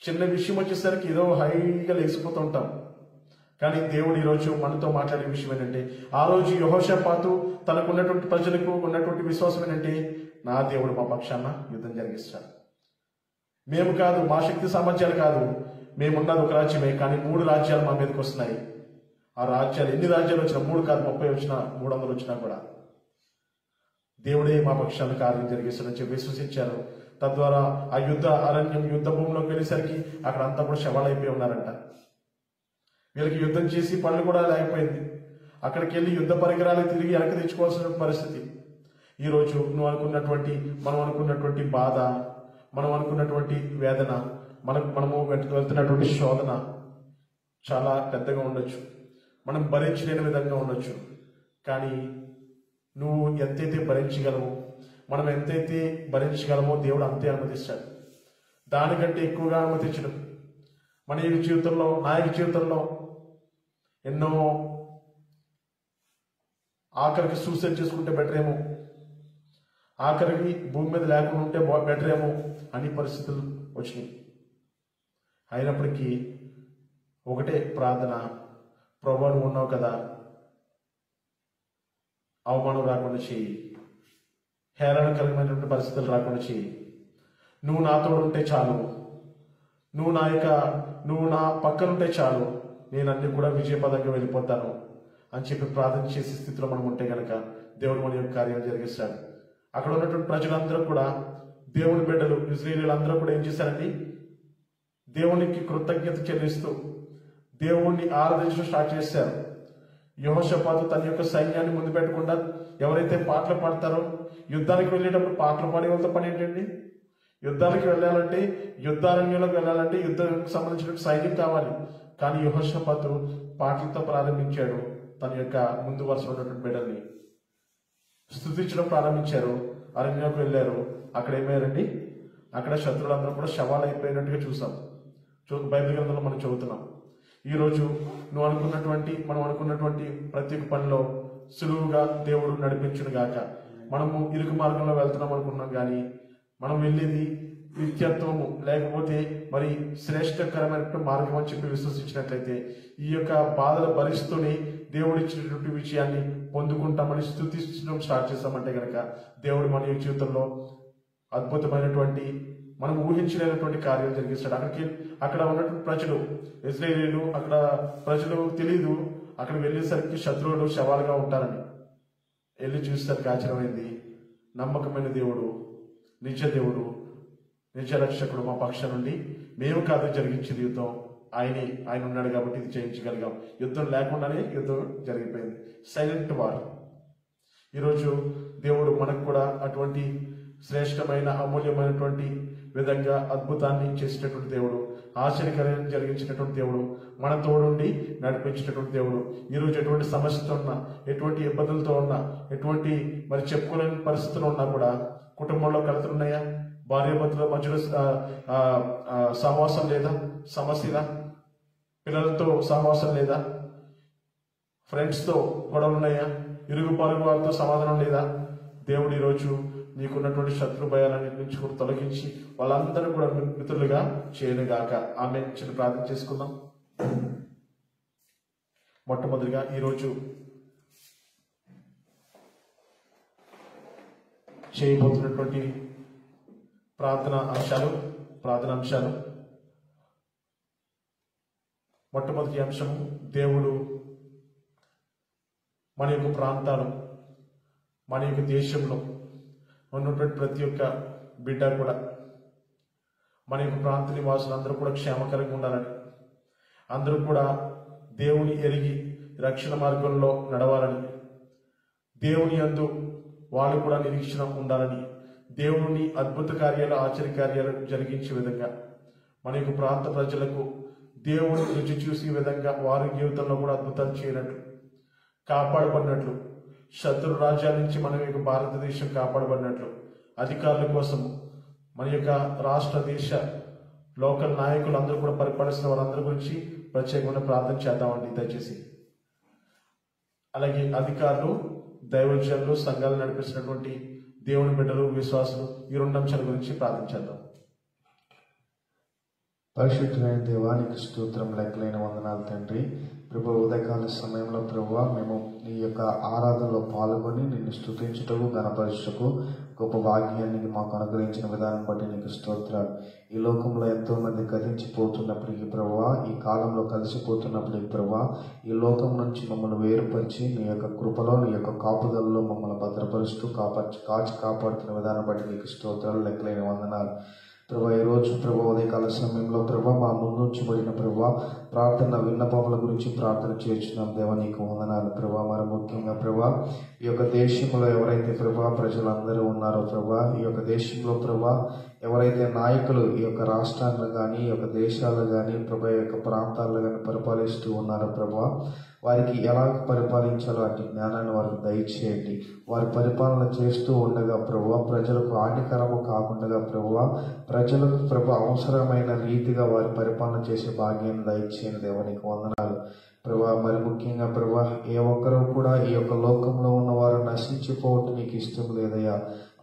చిన్న విషయం వచ్చేసరికి ఏదో హైగా లేచిపోతూ ఉంటాం. కానీ దేవుడు ఈరోజు మనతో మాట్లాడే విషయం ఏంటంటే, ఆ రోజు యెహోషాపాతు తనకున్నటువంటి ప్రజలకు ఉన్నటువంటి విశ్వాసం ఏంటంటే, నా దేవుడు మా పక్షాన యుద్ధం జరిగిస్తాడు. మేము కాదు, మా శక్తి సామర్థ్యాలు కాదు, మేమున్నది ఒక రాజ్యమే, కానీ 3 రాజ్యాలు మా మీదకి వస్తున్నాయి. ఆ రాజ్యాలు ఎన్ని రాజ్యాలు వచ్చినా, 3 కాదు 30 వచ్చినా, 300 వచ్చినా కూడా దేవుడే మా పక్షాన కార్యం జరిగిస్తాడని చెప్పి విశ్వసించారు. తద్వారా ఆ యుద్ధ అరణ్యం, యుద్ధ భూమిలోకి వెళ్ళేసరికి అక్కడ అంతా కూడా శవాలైపోయి ఉన్నారంట. వీళ్ళకి యుద్ధం చేసి పనులు కూడా లేకపోయింది. అక్కడికి వెళ్ళి యుద్ధ పరికరాలు తిరిగి వెనక్కి తెచ్చుకోవాల్సిన పరిస్థితి. ఈరోజు మనం అనుకున్నటువంటి బాధ, మనం అనుకున్నటువంటి వేదన, మనము వెళ్తున్నటువంటి శోధన చాలా పెద్దగా ఉండొచ్చు, మనం భరించలేని విధంగా ఉండొచ్చు. కానీ నువ్వు ఎంతైతే భరించగలవో, మనం ఎంతైతే భరించగలమో దేవుడు అంతే అనుమతిస్తాడు. దానికంటే ఎక్కువగా అనుమతించడం. మన యొక్క జీవితంలో, నా యొక్క జీవితంలో ఎన్నో ఆఖరికి సూసైడ్ చేసుకుంటే బెటర్ ఏమో, ఆఖరికి భూమి మీద లేకుండా ఉంటే బెటర్ ఏమో అన్ని పరిస్థితులు వచ్చినాయి. అయినప్పటికీ ఒకటే ప్రార్థన, ప్రభువా నువ్వు ఉన్నావు కదా, అవమానం రాకుండా చేయి, హేళన కలిగినటువంటి పరిస్థితులు రాకుండా చేయి, నువ్వు నాతో ఉంటే చాలు, నువ్వు నా పక్కనుంటే చాలు, నేను అన్ని కూడా విజయపదంగా వెళ్ళిపోతాను అని చెప్పి ప్రార్థన చేసే స్థితిలో మనం ఉంటే కనుక దేవుడు మన యొక్క కార్యాలు జరిగిస్తాడు. అక్కడ ఉన్నటువంటి ప్రజలందరూ కూడా, దేవుని బిడ్డలు ఇశ్రాయేలీయులందరూ కూడా ఏం చేశారండి? దేవునికి కృతజ్ఞత చెల్లిస్తూ దేవుణ్ణి ఆరాధించడం స్టార్ట్ చేశారు. యెహోషాపాతు తన యొక్క సైన్యాన్ని ముందు పెట్టకుండా ఎవరైతే పాటలు పాడతారో, యుద్ధానికి వెళ్ళేటప్పుడు పాటలు పాడే వాళ్ళతో పని ఏంటండి? యుద్ధానికి వెళ్ళాలంటే, యుద్ధారణ్యంలోకి వెళ్ళాలంటే యుద్ధానికి సంబంధించిన సైన్యం కావాలి. కానీ యెహోషాపాతు పాటలతో ప్రారంభించాడు. తన యొక్క ముందు వరుసలో ఉన్నటువంటి బిడ్డల్ని స్తుతించడం ప్రారంభించారు. అరణ్యంలోకి వెళ్ళారు. అక్కడ ఏమయ్యారండి? అక్కడ శత్రువులందరూ కూడా శవాలు అయిపోయినట్టుగా చూసాం. బైబిల్ గ్రంథంలో మనం చదువుతున్నాం. ఈరోజు మనం అనుకున్నటువంటి ప్రతి ఒక్క పనిలో సులువుగా దేవుడు నడిపించును గాక. మనము ఇరుకు మార్గంలో వెళ్తున్నాం అనుకున్నాం, కానీ మనం వెళ్ళేది నిత్యత్వము లేకపోతే మరి శ్రేష్టకరమైన మార్గం అని చెప్పి విశ్వసించినట్లయితే ఈ యొక్క బాధలు భరిస్తూనే దేవుడిచ్చినటువంటి విషయాన్ని పొందుకుంటామని స్తుతించడం స్టార్ట్ చేస్తామంటే కనుక దేవుడు మన యొక్క జీవితంలో అద్భుతమైనటువంటి, మనం ఊహించలేనటువంటి కార్యాలు జరిగిస్తాడు. అక్కడ ఉన్నటువంటి ప్రజలు, ఇశ్రాయేలీయులు, అక్కడ ప్రజలు తెలియదు, అక్కడ వెళ్ళేసరికి శత్రువులు శవాలుగా ఉంటారని. వెళ్ళి చూసేసరికి ఆశ్చర్యమైంది. నమ్మకమైన దేవుడు, నిజ దేవుడు, నిజ రక్షకుడు మా పక్షం నుండి మేము కాదు జరిగించిన యుద్ధం, ఆయన ఉన్నాడు కాబట్టి ఇది చేయించగలిగాం. యుద్ధం లేకుండానే యుద్ధం జరిగిపోయింది. Silent war. ఈరోజు దేవుడు మనకు కూడా అటువంటి శ్రేష్టమైన, అమూల్యమైనటువంటి విధంగా అద్భుతాన్ని చేసేటటువంటి దేవుడు, ఆశ్చర్యకరంగా జరిగించినటువంటి దేవుడు, మన తోడుండి నడిపించేటటువంటి దేవుడు. ఈరోజు ఎటువంటి సమస్యతో ఉన్నా, ఎటువంటి ఇబ్బందులతో ఉన్నా, ఎటువంటి మరి చెప్పుకోలేని పరిస్థితులు ఉన్నా కూడా, కుటుంబంలో కలుతున్నాయా, భార్యాభర్తల మధ్యలో సహవాసం లేదా, సమస్యలా, పిల్లలతో సహవాసం లేదా, ఫ్రెండ్స్తో గొడవలు ఉన్నాయా, ఇరుగు పొరుగు వారితో సమాధానం లేదా? దేవుడు ఈరోజు నీకున్నటువంటి శత్రు భయాలన్నిటి నుంచి కూడా తొలగించి వాళ్ళందరూ కూడా మిత్రులుగా చేయనుగాక. ఆమె చిన్న ప్రార్థన చేసుకుందాం. మొట్టమొదటిగా ఈరోజు చేయబోతున్నటువంటి ప్రార్థన అంశాలు మొట్టమొదటి అంశము, దేవుడు మన యొక్క ప్రాంతాలు, మన యొక్క దేశంలో ఉన్నటువంటి ప్రతి ఒక్క బిడ్డ కూడా, మన యొక్క ప్రాంత నివాసులు అందరూ కూడా క్షేమకరంగా ఉండాలని, అందరూ కూడా దేవుని ఎరిగి రక్షణ మార్గంలో నడవాలని, దేవుని యందు వాళ్ళు కూడా నిరీక్షణ ఉండాలని, దేవుని అద్భుత కార్యాలు, ఆశ్చర్య కార్యాలు జరిగించే విధంగా మన యొక్క ప్రాంత ప్రజలకు దేవుని రుచి చూసే విధంగా వారి జీవితంలో కూడా అద్భుతాలు చేయనట్లు, కాపాడబడినట్లు, శత్రు రాజ్యాల నుంచి మన యొక్క భారతదేశం కాపాడబడినట్లు, అధికారుల కోసం మన యొక్క రాష్ట్ర దేశ లోకల్ నాయకులు అందరూ కూడా పరిపాలిస్తున్న వారందరి గురించి ప్రత్యేకమైన ప్రార్థన చేద్దామండి దయచేసి. అలాగే అధికారులు, దైవజనులు, సంఘాలు నడిపిస్తున్నటువంటి దేవుని బిడ్డలు, విశ్వాసులు, ఈ 2 అంశాల గురించి ప్రార్థన చేద్దాం. పరిశుద్ధమైన దేవానికి స్తోత్రం, లెక్కలేని వందనాలు తండ్రి. ప్రభు, ఉదయకాల సమయంలో ప్రభు మేము నీ యొక్క ఆరాధనలో పాల్గొని నిన్ను స్తుతించుటకు, గణపరచుటకు గొప్ప భాగ్యాన్ని మాకు అనుగ్రహించిన విధానం బట్టి నీకు స్తోత్రాలు. ఈ లోకంలో ఎంతో మంది గతించిపోతున్నప్పటికీ ప్రభు, ఈ కాలంలో కలిసిపోతున్నప్పటికీ ప్రభు, ఈ లోకం నుంచి మమ్మల్ని వేరుపరిచి నీ యొక్క కృపలో, నీ యొక్క కాపుదలలో మమ్మల్ని భద్రపరుస్తూ కాపాడుతున్న విధానం బట్టి నీకు స్తోత్రాలు, లెక్కలేని వందనాలు. ప్రభా, ఈరోజు ప్రభా ఉదయకాల సమయంలో ప్రభా మా ముందుంచబడిన ప్రభా ప్రార్థన విన్నపముల గురించి ప్రార్థన చేస్తున్నాం. దేవా నీకు వందనాలు ప్రభా. మరి ముఖ్యంగా ప్రభా ఈ యొక్క దేశంలో ఎవరైతే ప్రభా ప్రజలందరూ ఉన్నారో ప్రభా, ఈ యొక్క దేశంలో ప్రభా ఎవరైతే నాయకులు ఈ యొక్క రాష్ట్రాలను కానీ, ఈ యొక్క దేశాలు కానీ ప్రభా, ఈ యొక్క ప్రాంతాలను కానీ పరిపాలిస్తూ ఉన్నారో ప్రభా, వారికి ఎలా పరిపాలించాలో అటు జ్ఞానాన్ని వారికి దయచేయండి. వారి పరిపాలన చేస్తూ ఉండగా ప్రభు ప్రజలకు హానికరము కాకుండా ప్రభు ప్రజలకు ప్రభు అవసరమైన రీతిగా వారి పరిపాలన చేసే భాగ్యాన్ని దయచేయండి. దేవానికి వందనాలు ప్రభా. మరి ముఖ్యంగా ప్రభా ఏ ఒక్కరూ కూడా ఈ యొక్క లోకంలో ఉన్న వారు నశించిపోవటం నీకు ఇష్టం లేదయ్యా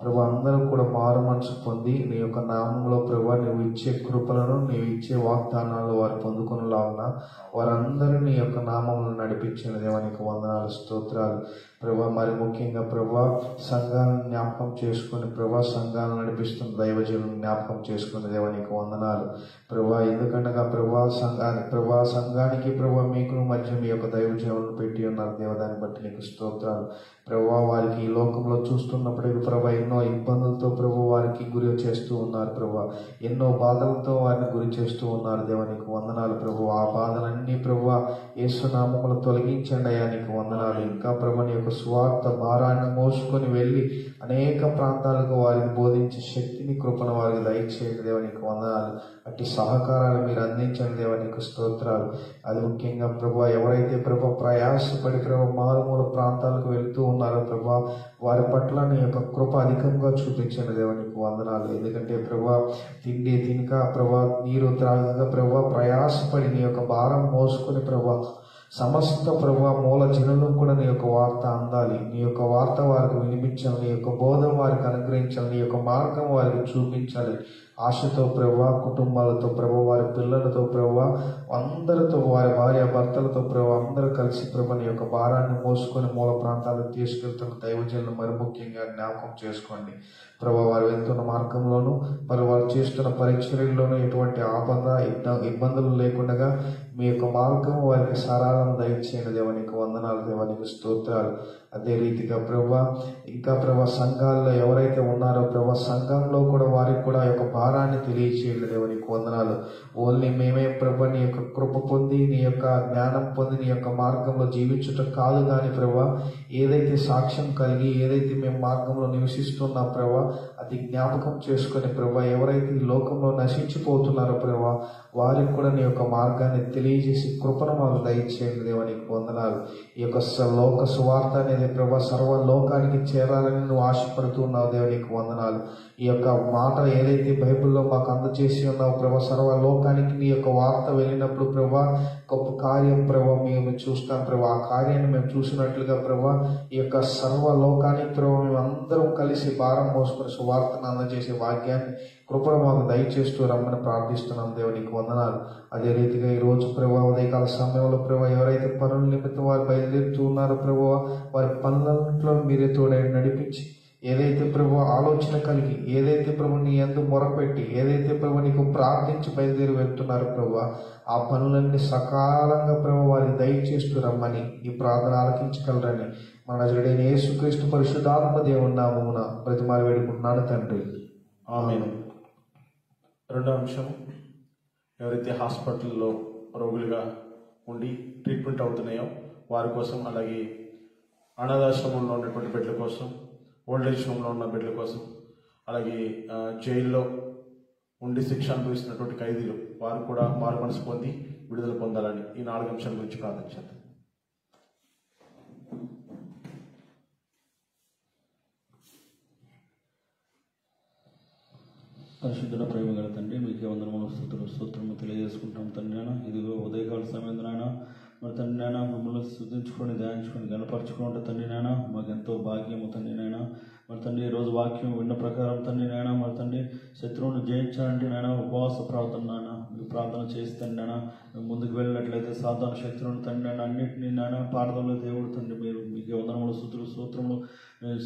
ప్రభా. అందరూ కూడా మారు మనసు పొంది నీ యొక్క నామంలో ప్రభా నువ్వు ఇచ్చే కృపలను, నీవు ఇచ్చే వాగ్దానాలు వారు పొందుకునేలాగున వారందరినీ నీ యొక్క నామంలో నడిపించిన దేవానికి వందనాలు, స్తోత్రాలు ప్రభా. మరి ముఖ్యంగా ప్రభా సంఘాలను జ్ఞాపకం చేసుకుని ప్రభా, సంఘాలను నడిపిస్తున్న దైవజనులను జ్ఞాపకం చేసుకుని దేవానికి వందనాలు ప్రభా. ఎందుకనగా ప్రభా సంఘానికి ప్రభా మీకు మధ్య మీ యొక్క దైవజనులను పెట్టి ఉన్నారు దేవ, దాన్ని బట్టి నీకు స్తోత్రాలు ప్రభా. వారికి ఈ లోకంలో చూస్తున్నప్పటికీ ప్రభా ఎన్నో ఇబ్బందులతో ప్రభు వారికి గురి చేస్తూ ఉన్నారు ప్రభా, ఎన్నో బాధలతో వారిని గురి చేస్తూ ఉన్నారు దేవా నీకు వందనాలు ప్రభు. ఆ బాధలన్నీ ప్రభా యేసు నామములో తొలగించండి అయ్యా నీకు వందనాలు. ఇంకా ప్రభు నీ యొక్క స్వార్థ భారాన్ని మోసుకొని వెళ్ళి అనేక ప్రాంతాలకు వారిని బోధించే శక్తిని, కృపను వారికి దయచేయండి దేవా నీకు వందనాలు. అట్టి సహకారాలు మీరు అందించండి దేవా నీకు స్తోత్రాలు. అది ముఖ్యంగా ప్రభా ఎవరైతే ప్రభా ప్రయాసపడి ప్రభా మారుమూల ప్రాంతాలకు వెళుతూ ఉన్నారో ప్రభా, వారి పట్ల నీ యొక్క కృప అధికంగా చూపించండి దేవా నీకు వందనాలు. ఎందుకంటే ప్రభా తిండి తినక ప్రభా, నీరు త్రాగక ప్రభా ప్రయాసపడి నీ యొక్క భారం మోసుకొని ప్రభా సమస్త ప్రభా మూల జనులు కూడా నీ యొక్క వార్త అందాలి, నీ యొక్క వార్త వారికి వినిపించాలి, నీ యొక్క బోధం వారికి అనుగ్రహించాలి, నీ యొక్క మార్గం వారికి చూపించాలి. ఆశతో ప్రభా, కుటుంబాలతో ప్రభా, వారి పిల్లలతో ప్రభా, అందరితో వారి భార్య భర్తలతో ప్రభా అందరూ కలిసి ప్రభా నీ యొక్క భారాన్ని మోసుకొని మూల ప్రాంతాలకు తీసుకెళ్తున్న దైవజనులను మరి ముఖ్యంగా జ్ఞాపకం చేసుకోండి ప్రభా. వారు వెళ్తున్న మార్గంలోనూ మరి వారు చేస్తున్న పరిచర్యల్లోనూ ఎటువంటి ఆపద ఇబ్బందులు లేకుండా మీ యొక్క మార్గం వారికి సరళను దయచేయండి దేవా నీకు వందనాలు దేవా నీకు స్తోత్రాలు. అదే రీతిగా ప్రభా ఇంకా ప్రభా సంఘాల్లో ఎవరైతే ఉన్నారో ప్రభా సంఘంలో కూడా వారికి కూడా యొక్క భారాన్ని తెలియచేయండి దేవా నీకు వందనాలు. ఓన్లీ మేమే ప్రభా నీ యొక్క కృప పొంది, నీ యొక్క జ్ఞానం పొంది, నీ యొక్క మార్గంలో జీవించటం కాదు కానీ ప్రభా ఏదైతే సాక్ష్యం కలిగి ఏదైతే మేము మార్గంలో నివసిస్తున్నాం ప్రభా అది జ్ఞాపకం చేసుకుని ప్రభా ఎవరైతే ఈ లోకంలో నశించిపోతున్నారో ప్రభా వారికి కూడా నీ యొక్క మార్గాన్ని తెలియజేసి కృపను మాకు దయచేయండి దేవా నీకు వందనాలు. ఈ యొక్క లోక సువార్త అనేది అనేది ప్రభా సర్వ లోకానికి చేరాలని నువ్వు ఆశపడుతూ ఉన్నావు దేవుని నీకు వందనాలు. ఈ యొక్క మాట ఏదైతే బైబిల్లో మాకు అందచేసి ఉన్నావు ప్రభా, సర్వ లోకానికి నీ యొక్క వార్త వెళ్ళినప్పుడు ప్రభా గొప్ప కార్యం ప్రభా మేము చూస్తాం ప్రభా. ఆ కార్యాన్ని మేము చూసినట్లుగా ప్రభా ఈ యొక్క సర్వ లోకానికి ప్రభా మేము అందరం కలిసి భారం మోసుకుని సువార్తను అందజేసే భాగ్యాన్ని కృపను మాకు దయచేస్తూ రమ్మని ప్రార్థిస్తున్నాం దేవుని నీకు వందనాలు. అదే రీతిగా ఈ రోజు ప్రభా ఉదయకాల సమయంలో ప్రభా ఎవరైతే పనుల నిమిత్తం వారు బయలుదేరుతూ ఉన్నారో ప్రభా వారి పనులలో మీరే తోడై నడిపించి, ఏదైతే ప్రభు ఆలోచన కలిగి, ఏదైతే ప్రభు నీ యందు మొరపెట్టి, ఏదైతే ప్రభు నీకు ప్రార్థించి బయలుదేరి వెళ్తున్నారు ప్రభు, ఆ పనులన్నీ సకాలంగా ప్రభు వారికి దయచేస్తూ రమ్మని ఈ ప్రార్థన ఆలకించగలరని మన నజరుడైన యేసుక్రీస్తు పరిశుద్ధాత్మ దేవుని నామమున బ్రతిమాలి వేడుకుంటున్నాను తండ్రి, ఆమేన్. రెండో అంశం, ఎవరైతే హాస్పిటల్లో రోగులుగా ఉండి ట్రీట్మెంట్ అవుతున్నాయో వారి కోసం, అలాగే అనాథాశ్రమంలో ఉన్నటువంటి బిడ్డల కోసం, ఓల్డేజ్ హోమ్లో ఉన్న బిడ్డల కోసం, అలాగే జైల్లో ఉండి శిక్ష అనుభవిస్తున్నటువంటి ఖైదీలు వారు కూడా మారు మనసు పొంది విడుదల పొందాలని ఈ 4 అంశాల గురించి ప్రార్థించారు. పరిశుద్ధుల ప్రేమ గల తండ్రి, మీకే వందనములు స్తోత్రము తెలియజేసుకుంటాం తండ్రి నాయన. ఇదిగో ఉదయకాల సమయం నాయన మరి తండ్రి నాయన మమ్మల్ని స్తుతించుకొని ధ్యానించుకొని గణపరచుకుంటే తండ్రి నాయన మాకు ఎంతో భాగ్యము తండ్రి నాయన. మరి తండ్రి ఈరోజు వాక్యం విన్న ప్రకారం తండ్రి నాయన మరి తండ్రి శత్రువును జయించాలంటే నాయన ఉపవాస ప్రార్థన నాయన మీరు ప్రార్థన చేస్తాను నాయన. ముందుకు వెళ్ళినట్లయితే సాధారణ శత్రువును తండ్రి నాయన అన్నింటినీ నాయన పారదంలో దేవుడు తండ్రి మీరు మీకే వందనములు స్తోత్రములు.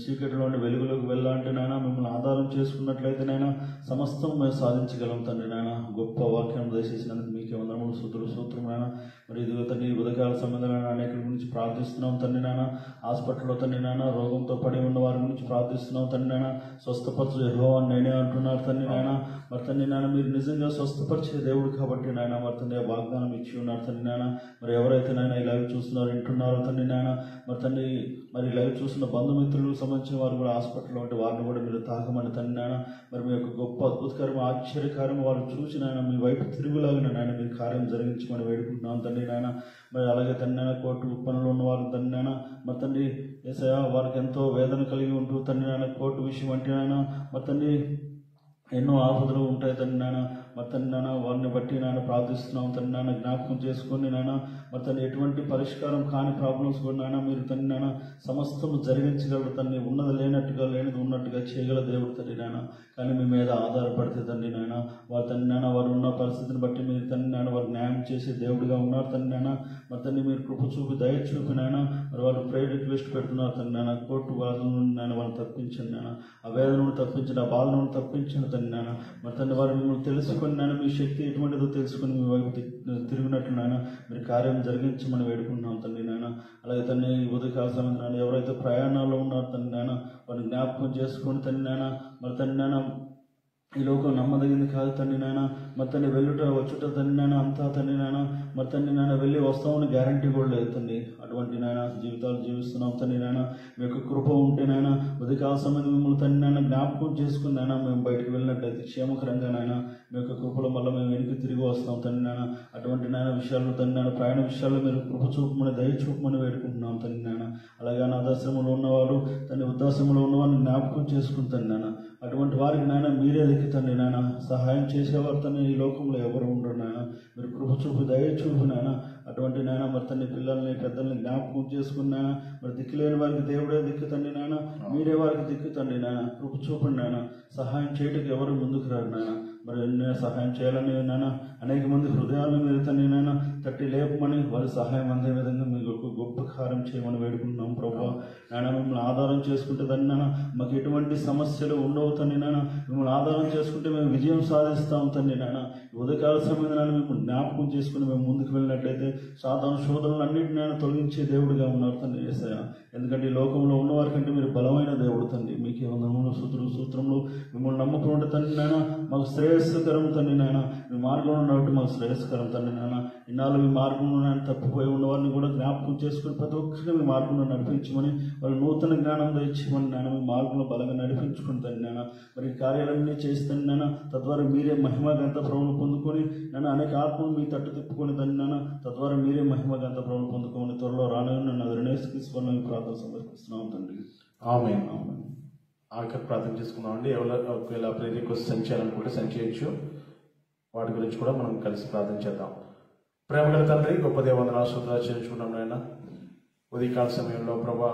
చీకటిలోని వెలుగులోకి వెళ్ళాలంటే నాయన మిమ్మల్ని ఆధారం చేసుకున్నట్లయితే నాయన సమస్తం మేము సాధించగలం తండ్రి నాయన. గొప్ప వాక్యం దయచేసినందుకు మీకే వందనములు స్తోత్రం నాయన. మరి ఇదిగో తండ్రి ఉదయకాల సంబంధాల అనేకల గురించి ప్రార్థిస్తున్నాం తండ్రి నాయన. హాస్పిటల్లో తండ్రి నాయన రోగంతో పడి ఉన్న వారి గురించి ప్రార్థిస్తున్నాం తండ్రి నాయన. స్వస్థపరచు యెహోవా నేనే అంటున్నారు తండ్రి నాయన. మరి తండ్రి నాయన మీరు నిజంగా స్వస్థపరిచే దేవుడు కాబట్టి నాయన మరి తండ్రి వాగ్దానం ఇచ్చి ఉన్నారు తండ్రి నాయన. మరి ఎవరైతే నాయన ఈ లైవ్ చూస్తున్నారు వింటున్నారో తండ్రి నాయన మరి తండ్రి మరి లైవ్ చూస్తున్న బంధుమిత్రులకు సంబంధించిన వారు కూడా హాస్పిటల్లో ఉంటే వారిని కూడా మీరు తాకమని తండ్రి నాయన. మరి మీ యొక్క గొప్ప అద్భుతకరం ఆశ్చర్యకారం వారు చూసి నాయన మీ వైపు తిరుగులాగిన నాయన మీరు కార్యం జరిగించమని వేడుకుంటున్నాం తండ్రి నాయన. మరి అలాగే తండ్రి నాయన కోర్టు పనులు ఉన్న వారు తండ్రి నాయన మరి తండ్రి యేసయ్యా వారికి ఎంతో వేదన కలిగి ఉంటూ తండ్రి నాయన కోర్టు విషయం అంటే నాయన మరి తండ్రి ఎన్నో ఆపదలు ఉంటాయి తండ్రి నాయన. మరి తండ్రి నాయన వారిని బట్టి నాయన ప్రార్థిస్తున్నాం తండ్రి నాయన. జ్ఞాపకం చేసుకొని నాయన మరి తండ్రి ఎటువంటి పరిష్కారం కాని ప్రాబ్లమ్స్ కూడా నాయన మీరు తండ్రి నాయన సమస్తము జరిగించగలరు తండ్రి. ఉన్నది లేనట్టుగా లేనిది ఉన్నట్టుగా చేయగల దేవుడు తండ్రి నాయన. కానీ మీ మీద ఆధారపడితే తండ్రి నాయన వారి తండ్రి నాయన వారు ఉన్న పరిస్థితిని బట్టి మీరు తండ్రి నాయన వారు న్యాయం చేసే దేవుడిగా ఉన్నారు తండ్రి నాయన. మరి తండ్రి మీరు కృప చూపి దయ చూపి నాయన మరి వాళ్ళు ప్రేయర్ రిక్వెస్ట్ పెడుతున్నారు తండ్రి నాయన. కోర్టు బాధల నుండి నాయన వాళ్ళని తప్పించండి నాయన. ఆ వేదనను తప్పించండి, ఆ బాధ నుండి తప్పించండి తండ్రి నాయన. మరి తండ్రి వారు మిమ్మల్ని తెలుసుకొని నాయన మీ శక్తి ఎటువంటిదో తెలుసుకుని మీ వైపు తిరిగినట్లు నాయన మీరు కార్యం జరిగించమని వేడుకుంటున్నాం తండ్రి నాయన. అలాగే తండ్రి ఈ ఉదయకాల సమయం నాయన ఎవరైతే ప్రయాణాల్లో ఉన్నారో తండ్రి నాయన వారిని జ్ఞాపకం చేసుకొని తండ్రి నాయన మరి తండ్రి నాయన ఈ లోకం నమ్మదగింది కాదు తండ్రి నాయన. మరి తండ్రి వెళ్ళుట వచ్చుట తండ్రి నాయన అంతా తండ్రి నాయన మరి తండ్రి నాయన వెళ్ళి వస్తామని గ్యారంటీ కూడా లేదు తండ్రి. అటువంటి నాయన జీవితాలు జీవిస్తున్నాం తండ్రి నాయన. మీ యొక్క కృప ఉంటే నాయన ఉదయకాల సమయం మిమ్మల్ని తండ్రి నాయన జ్ఞాపకం చేసుకుని నాయన మేము బయటకు వెళ్ళినట్లయితే క్షేమకరంగా నాయన మీ యొక్క కృపల వల్ల మేము వెనక్కి తిరిగి వస్తాం తండ్రి నాయన. అటువంటి నాయన విషయాల్లో తండ్రి నాయన ప్రయాణ విషయాల్లో మీరు కృప చూపమని దయ చూపమని వేడుకుంటున్నాం తండ్రి నాయన. అలాగే అనాథాశ్రమంలో ఉన్నవారు తండ్రి వృద్ధాశ్రమంలో ఉన్నవారిని జ్ఞాపకం చేసుకుని తండ్రి నాయన అటువంటి వారికి నాయన మీరే తండ్రి నాయన సహాయం చేసేవారు తండ్రి ఈ లోకంలో ఎవరు ఉండరు నాయన. మీరు కృప చూపి దయ చూపి నాయన అటువంటి నాయన మరి తండ్రి పిల్లల్ని పెద్దల్ని జ్ఞాపకం చేసుకుని నాయన మరి దిక్కులేని వారికి దేవుడే దిక్కు తండ్రి నాయన. మీరే వారికి దిక్కు తండ్రి నాయన. కృప చూపండి నాయన. సహాయం చేయడానికి ఎవరు ముందుకు రారు నాయన. మరి నేను సహాయం చేయాలని నాయన అనేక మంది హృదయాలను మీరు తండ్రి నాయన తట్టి లేపమని వారి సహాయం అందే విధంగా మీకు ఒక గొప్ప కార్యం చేయమని వేడుకుంటున్నాం ప్రభువా. నాయన మిమ్మల్ని ఆధారం చేసుకుంటే తండ్రి నాయన మాకు ఎటువంటి సమస్యలు ఉండవు తండ్రి నాయన. మిమ్మల్ని ఆధారం చేసుకుంటే మేము విజయం సాధిస్తాం తండ్రి నాయన. ఉదయకాల సమయంలో మేము జ్ఞాపకం చేసుకుని మేము ముందుకు వెళ్ళినట్లయితే సాధారణ శోధనలు అన్నింటినీ ఆయన తొలగించే దేవుడిగా ఉన్నారు తండ్రి యేసయ్య. ఎందుకంటే ఈ లోకంలో ఉన్నవారి కంటే మీరు బలమైన దేవుడు తండ్రి. మీకే వందనములు సూత్రములు మిమ్మల్ని నమ్ముకుని తండ్రి నాయన మాకు శ్రేయ శ్రేయస్కరం తండ్రి నాయన, మీ మార్గంలో ఉన్నట్టు మాకు శ్రేయస్కరం తండ్రి నాయన. ఇన్నాళ్ళు మీ మార్గంలో నాయన తప్పిపోయి ఉన్న వారిని కూడా జ్ఞాపకం చేసుకుని ప్రతి ఒక్కరిని మీ మార్గంలో నడిపించమని, వారి నూతన జ్ఞానం తెచ్చుమని నాయన, మీ మార్గంలో బలంగా నడిపించుకుని తండ్రి నాయన. మరి కార్యాలన్నీ చేస్తాను నాయన, తద్వారా మీరే మహిమ గంత ప్రభువును పొందుకొని నన్ను అనేక ఆత్మలు మీ తట్టు తిప్పుకొని తండ్రి నాయన, తద్వారా మీరే మహిమ గంత ప్రభువును పొందుకోమని త్వరలో రానని నన్ను అదృణేశ్వరం ప్రార్థన సమర్పిస్తున్నాం తండ్రి. ఆమేన్. ఆఖరి ప్రార్థన చేసుకున్నామండి. ఒకవేళ ప్రేయర్ రిక్వెస్ట్ సెండ్ చేయాలనుకుంటే సెండ్ చేయొచ్చు. వాటి గురించి కూడా మనం కలిసి ప్రార్థన చేద్దాం. ప్రేమగల తండ్రి, గొప్ప దేవందనాలు స్తోత్రాలు చెల్లించుకున్నాం నాయన. ఉదయకాల సమయంలో ప్రభా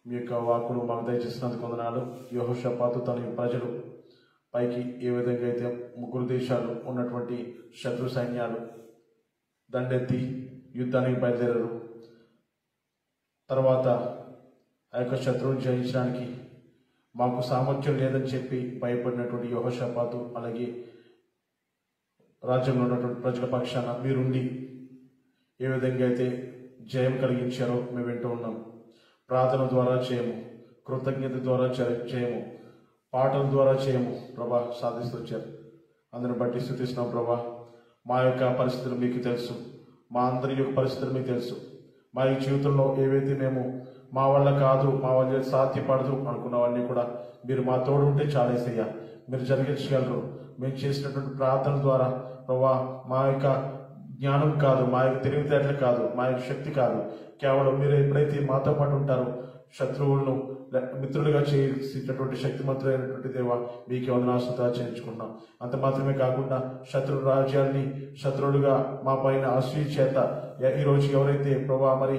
మీ యొక్క వాక్కులు మాకు దయచేసినందుకు వందనాలు. యెహోషాపాతు తన ప్రజలు పైకి ఏ విధంగా అయితే 3 దేశాలు ఉన్నటువంటి శత్రు సైన్యాలు దండెత్తి యుద్ధానికి బయలుదేరారు, తర్వాత ఆ యొక్క శత్రువుని జయించడానికి మాకు సామర్థ్యం లేదని చెప్పి భయపడినటువంటి యెహోషాపాతు, అలాగే రాజ్యంలో ఉన్నటువంటి ప్రజల పక్షాన మీరుండి ఏ విధంగా అయితే జయం కలిగించారో మేము వింటూ ఉన్నాం. ప్రార్థన ద్వారా చేయము, కృతజ్ఞత ద్వారా చేయము, పాటల ద్వారా చేయము ప్రభా సాధిస్తూ వచ్చారు. అందరిని బట్టి స్తుతిస్తున్నాం ప్రభా. మా యొక్క పరిస్థితులు మీకు తెలుసు, మా అందరి యొక్క పరిస్థితులు మీకు తెలుసు. మా ఈ జీవితంలో ఏవైతే మేము మా వల్ల కాదు, మా వల్ల సాధ్యపడదు అనుకున్నవన్నీ కూడా మీరు మా తోడు ఉంటే చాలేసయ్యా, మీరు జరిగించగలరు. మేము చేసినటువంటి ప్రార్థన ద్వారా ప్రభా మా యొక్క జ్ఞానం కాదు, మా యొక్క తెలివితేటలు కాదు, మా యొక్క శక్తి కాదు, కేవలం మీరు ఎప్పుడైతే మాతో పాటు ఉంటారో శత్రువులను మిత్రులుగా చేసేటటువంటి శక్తిమంతులైనటువంటి దేవ మీకే వందనాలు చేయించుకుంటున్నాం. అంత మాత్రమే కాకుండా శత్రు రాజ్యాన్ని శత్రువులుగా మా పైన అసూయ చేత ఈరోజు ఎవరైతే ప్రభా మరి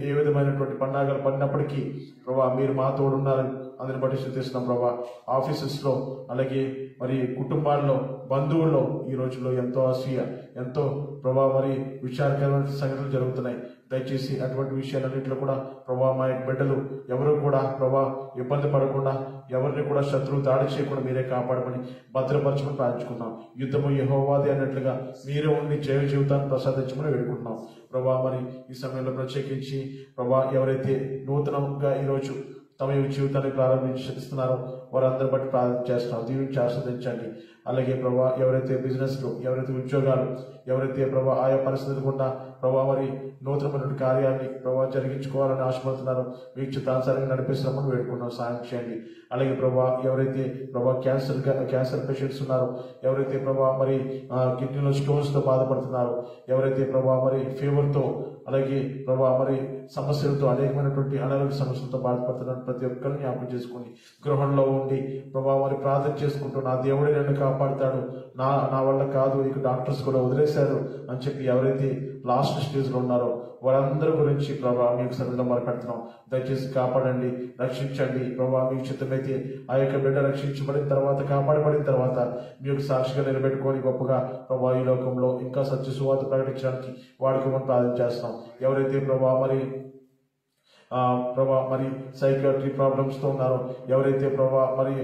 ఏ విధమైనటువంటి పండాగాలు పడినప్పటికీ ప్రభా మీరు మా తోడున్నారని అందరిని బట్టి స్తుతిస్తున్నాం ప్రభా. ఆఫీసెస్లో అలాగే మరి కుటుంబాల్లో బంధువుల్లో ఈ రోజుల్లో ఎంతో అసూయ, ఎంతో ప్రభా మరి విచారకరమైన సంఘటనలు జరుగుతున్నాయి. దయచేసి అటువంటి విషయాలన్నింటిలో కూడా ప్రభా మా యొక్క బిడ్డలు ఎవరు కూడా ప్రభా ఇబ్బంది పడకుండా, ఎవరిని కూడా శత్రువు దాడి చేయకుండా మీరే కాపాడమని భద్రపరచమని ప్రార్థించుకున్నాం. యుద్ధము యెహోవాదే అన్నట్లుగా మీరే ఉండి జయ జీవితాన్ని ప్రసాదించమని వేడుకుంటున్నాం ప్రభా. మరి ఈ సమయంలో ప్రత్యేకించి ప్రభా ఎవరైతే నూతనంగా ఈరోజు తమ జీవితాన్ని ప్రారంభిస్తున్నారో వారందరి బట్టి ప్రార్థన చేస్తున్నాం. దీవించి ఆస్వాదించండి. అలాగే ప్రభా ఎవరైతే బిజినెస్లు, ఎవరైతే ఉద్యోగాలు, ఎవరైతే ప్రభా ఆయా పరిస్థితులు కూడా ప్రభా మరి నూతనమైనటువంటి కార్యాన్ని ప్రభా జరిగించుకోవాలని ఆశపడుతున్నారో మీకు చిత్తానుసారంగా నడిపిస్తామని వేడుకున్నాం. సాయం చేయండి. అలాగే ప్రభా ఎవరైతే ప్రభా క్యాన్సర్ పేషెంట్స్ ఉన్నారో, ఎవరైతే ప్రభా మరి కిడ్నీలో స్టోన్స్తో బాధపడుతున్నారో, ఎవరైతే ప్రభా మరి ఫీవర్తో, అలాగే ప్రభా మరి సమస్యలతో, అనేకమైనటువంటి అనారోగ్య సమస్యలతో బాధపడుతున్న ప్రతి ఒక్కరిని జ్ఞాపకం చేసుకుని గృహంలో ఉండి ప్రభా మరి ప్రార్థన చేసుకుంటూ నా దేవుడే నన్ను కాపాడుతాడు, నా వల్ల కాదు, ఇక డాక్టర్స్ కూడా వదిలేశారు అని చెప్పి ఎవరైతే లాస్ట్ స్టేజ్లో ఉన్నారో వారందరి గురించి ప్రభా మీకు సన్నిధిలో మొరపెడుతున్నాం. దయచేసి కాపాడండి, రక్షించండి ప్రభా. మీకు చిత్తమైతే ఆ యొక్క బిడ్డ రక్షించబడిన తర్వాత, కాపాడబడిన తర్వాత మీ యొక్క సాక్షిగా నిలబెట్టుకొని గొప్పగా ప్రభా ఈ లోకంలో ఇంకా సత్య సువార్త ప్రకటించడానికి వాడుకోమని ప్రార్థన చేస్తున్నాం. ఎవరైతే ప్రభా మరి సైకాట్రీ ప్రాబ్లమ్స్తో ఉన్నారో, ఎవరైతే ప్రభా మరి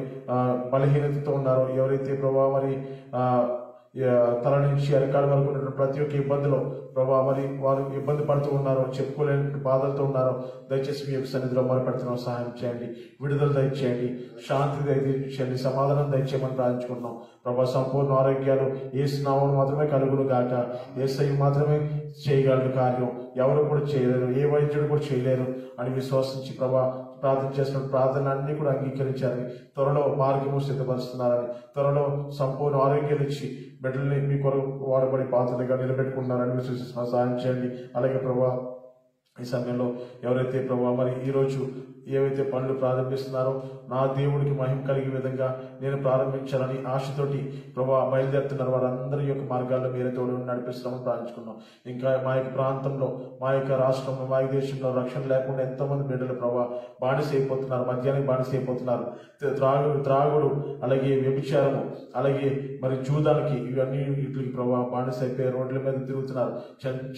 బలహీనతతో ఉన్నారో, ఎవరైతే ప్రభా మరి తల నుంచి అరికాల వరకు ఉన్నటువంటి ప్రతి ఒక్క ఇబ్బందిలో ప్రభా మరి వారు ఇబ్బంది పడుతూ ఉన్నారో, చెప్పుకోలేని బాధలతో ఉన్నారో దయచేసి మీ యొక్క సన్నిధిలో మొరపెడుతున్నాం. సహాయం చేయండి, విడుదల దయచేయండి, శాంతి దయచేయండి, సమాధానం దయచేయమని ప్రార్థించుకుంటున్నాం ప్రభా. సంపూర్ణ ఆరోగ్యాలు యేసు నామమున మాత్రమే కలుగును గాక. యేసయ్య మాత్రమే చేయగలరు కార్యం, ఎవరు కూడా చేయలేరు, ఏ వైద్యుడు కూడా చేయలేరు అని విశ్వసించి ప్రభా ప్రార్థన చేసిన ప్రార్థన అన్ని కూడా అంగీకరించారని, త్వరలో మార్గము సిద్ధపరుస్తున్నారని, త్వరలో సంపూర్ణ ఆరోగ్యం ఇచ్చి బిడ్డల్ని మీ కొరకు వాడబడి పాత్రలుగా నిలబెట్టుకున్నారని విశ్వసిస్తున్నా. సహాయం చేయండి. అలాగే ప్రభా ఈ సమయంలో ఎవరైతే ప్రభా మరి ఈరోజు ఏవైతే పనులు ప్రారంభిస్తున్నారో నా దేవుడికి మహిమ కలిగే విధంగా నేను ప్రారంభించాలని ఆశతోటి ప్రభా బయలుదేరుతున్నారు. వారందరి యొక్క మార్గాల్లో మీరే తోడు నడిపిస్తామని ప్రార్థించుకున్నాం. ఇంకా మా యొక్క ప్రాంతంలో, మా యొక్క రాష్ట్రంలో, మా యొక్క దేశంలో రక్షణ లేకుండా ఎంతోమంది బిడ్డలు ప్రభా బానిస అయిపోతున్నారు, మద్యానికి బానిస అయిపోతున్నారు. త్రాగుడు, అలాగే వ్యభిచారము, అలాగే మరి జూదానికి, ఇవన్నీ వీటికి ప్రభా బానిస అయిపోయి రోడ్ల మీద తిరుగుతున్నారు.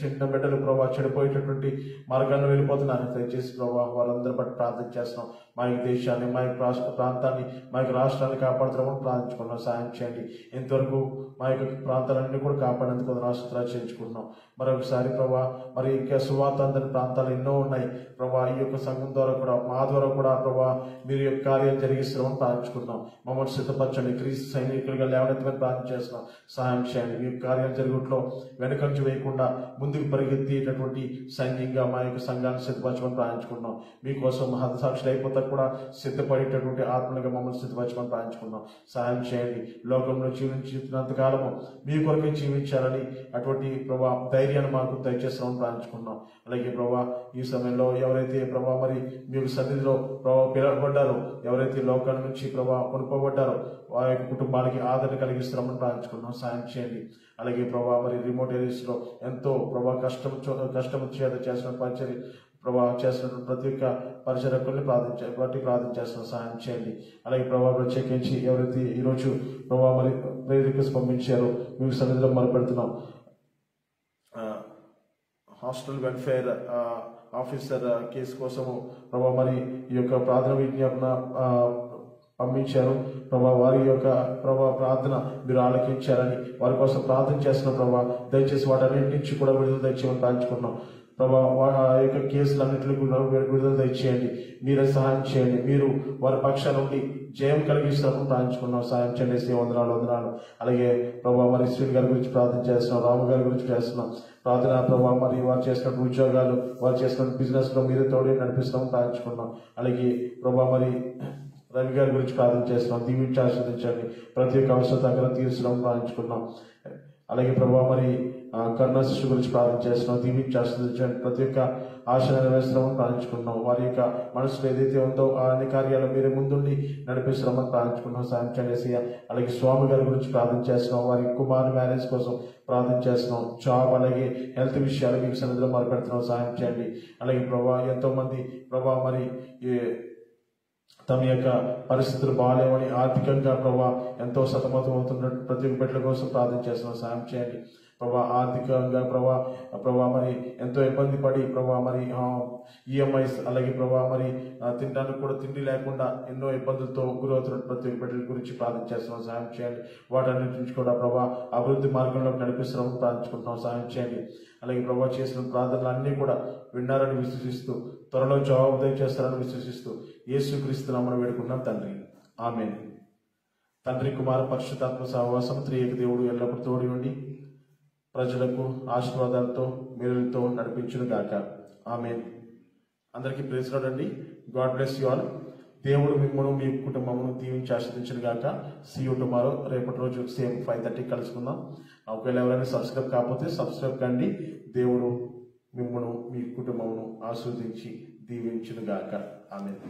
చిన్న బిడ్డలు ప్రభా చెడిపోయేటటువంటి మార్గాల్లో వెళ్ళిపోతున్నారు. దయచేసి ప్రభా వారందరి బట్టి ప్రార్థన చేస్తున్నాం. మా యొక్క దేశాన్ని, మా యొక్క ప్రాంతాన్ని, మా యొక్క రాష్ట్రాన్ని కాపాడుతున్నామని ప్రార్థించుకున్నాం. సాయం చేయండి. ఇంతవరకు మా యొక్క ప్రాంతాలన్నీ కూడా కాపాడేందుకు రాష్ట్రాలు చేయించుకుంటున్నాం. మరొకసారి ప్రభా మరి ఇంకా సువార్త అందని ప్రాంతాలు ఎన్నో ఉన్నాయి ప్రభా. ఈ యొక్క సంఘం ద్వారా కూడా మా ద్వారా కూడా ప్రభా మీరు యొక్క కార్యాలు జరిగిస్తున్నామని ప్రార్థించుకుంటున్నాం. మమ్మల్ని సిద్ధపరచండి. క్రీస్తు సైనికులుగా లేవనెత్తమని ప్రార్థన చేస్తున్నాం. సహాయం చేయండి. మీ కార్యాలు జరుగుట్లో వెనుకంచి వేయకుండా ముందుకు పరిగెత్తేటటువంటి సైన్యంగా మా యొక్క సంఘాన్ని సిద్ధపరచమని ప్రార్థించుకుంటున్నాం. మీకోసం హతసాక్షులు అయిపోతా కూడా సిద్ధపడేటటువంటి ఆత్మలుగా మమ్మల్ని సిద్ధపరచమని ప్రార్థించుకుంటున్నాం. సహాయం చేయండి. లోకంలో జీవించినంత కాలము మీ కొరకే జీవించాలని అటువంటి ప్రభా ధైర్యాన్ని మాకు దయచేస్తామని ప్రార్థించుకుంటున్నాం. అలాగే ప్రభా ఈ సమయంలో ఎవరైతే ప్రభా మరి మీ యొక్క సన్నిధిలో ప్రభా పిలువబడ్డారో, ఎవరైతే లోకాల నుంచి ప్రభా కొనుక్కోబడ్డారో వారి యొక్క కుటుంబాలకి ఆదరణ కలిగిస్తున్నామని ప్రార్థించుకుంటున్నాం. సాయం చేయండి. అలాగే ప్రభా మరి రిమోట్ ఏరియాస్ లో ఎంతో ప్రభా కష్టం చేత చేసిన పరిచర్య ప్రభా చేస్తున్నటువంటి ప్రతి ఒక్క పరిచర్యకుల్ని ప్రార్థించేస్తున్నాం. సహాయం చేయండి. అలాగే ప్రభా ప్రత్యేకించి ఎవరైతే ఈరోజు ప్రభా మరి ప్రేయర్ రిక్వెస్ట్ పంపించారో మీకు సన్నిధిలో మొదలుపెడుతున్నాం. హాస్టల్ వెల్ఫేర్ ఆఫీసర్ కేసు కోసము ప్రభా మరి ఈ యొక్క ప్రార్థన విజ్ఞాపన పంపించారు ప్రభా. వారి యొక్క ప్రభా ప్రార్థన మీరు ఆలకించారని వారి కోసం ప్రార్థన చేస్తున్న ప్రభా దయచేసి వాటన్నిటి నుంచి కూడా విడుదల దయచేయమని ప్రార్థించుకున్నాం ప్రభా. ఆ యొక్క కేసులన్నింటినీ కూడా విడుదల దయచేయండి. మీరే సహాయం చేయండి. మీరు వారి పక్షాల నుండి జయం కలిగిస్తామని ప్రార్థించుకున్నాం. సాయం చేయండి. వందనాలు. అలాగే ప్రభా మరి శ్రీని గారి గురించి ప్రార్థన చేస్తున్నాం. రాము గారి గురించి చేస్తున్నాం ప్రార్థన ప్రభా. మరి వారు చేసిన ఉద్యోగాలు, వారు చేసిన బిజినెస్ లో మీరే తోడే నడిపిస్తామని ప్రార్థించుకున్నాం. అలాగే ప్రభా మరి రవి గారి గురించి ప్రార్థన చేస్తున్నాం. దీవించి ఆశీర్వదించండి. ప్రతి ఒక్క అవసరం తీర్చడం ప్రార్థించుకున్నాం. అలాగే ప్రభా మరి కరుణ శిశు గురించి ప్రార్థన చేస్తున్నాం. దీవించి ఆశీర్వదించండి. ప్రతి ఒక్క ఆశ నెరవేర్చడం ప్రార్థించుకున్నాం. వారి యొక్క మనసులో ఏదైతే ఉందో ఆ అన్ని కార్యాలు మీరే ముందుండి నడిపిస్తున్నామని ప్రార్థించుకున్నాం. సాయం చేసి అలాగే స్వామి గారి గురించి ప్రార్థన చేస్తున్నాం. వారి కుమార్ మ్యారేజ్ కోసం ప్రార్థన చేస్తున్నాం. జాబ్ అలాగే హెల్త్ విషయాలు మీకు సన్నిధిలో మొదలుపెడుతున్నాం. సాయం చేయండి. అలాగే ప్రభా ఎంతో మంది ప్రభా మరి తమ యొక్క పరిస్థితులు బాగాలేవని ఆర్థికంగా ప్రభా ఎంతో సతమతం అవుతున్నట్టు ప్రతి ఒక్క బిడ్డల కోసం ప్రార్థన చేస్తున్నాం. సాయం చేయండి ప్రభా. ఆర్థికంగా ప్రభా మరి ఎంతో ఇబ్బంది పడి ప్రభా మరి ఈఎంఐస్ అలాగే ప్రభా మరి తినడానికి కూడా తిండి లేకుండా ఎన్నో ఇబ్బందులతో గురవుతున్నట్టు ప్రతి ఒక్క బిడ్డల గురించి ప్రార్థన చేస్తున్నాం. సాయం చేయండి. వాటన్నిటి నుంచి కూడా ప్రభా అభివృద్ధి మార్గంలోకి నడిపిస్తున్నామని ప్రార్థించుకుంటున్నాం. సాయం చేయండి. అలాగే ప్రభా చేసిన ప్రార్థనలు అన్నీ కూడా విన్నారని విశ్వసిస్తూ త్వరలో జవాబు దయచేస్తారని విశ్వసిస్తూ యేసుక్రీస్తు నామమున వేడుకున్నాం తండ్రి. ఆమేన్. తండ్రి కుమార పరిశుద్ధాత్మ సహవాసం త్రియేక దేవుడు ఎల్లప్పుడూ తోడి ఉండి ప్రజలకు ఆశీర్వాదాలతో మేలులతో నడిపించును గాక. ఆమేన్. అందరికీ ప్రైజ్ లార్డ్ అండి. God bless you all. దేవుడు మిమ్మల్ని మీ కుటుంబమును దీవించి ఆశీర్వదించును గాక. See you tomorrow. రేపటి రోజు సేమ్ 5:30 కలుసుకుందాం. ఒకవేళ ఎవరైనా సబ్స్క్రైబ్ కాకపోతే సబ్స్క్రైబ్ కండి. దేవుడు మిమ్మల్ని మీ కుటుంబమును ఆశీర్వదించి దీవించును గాక. ఆమేన్.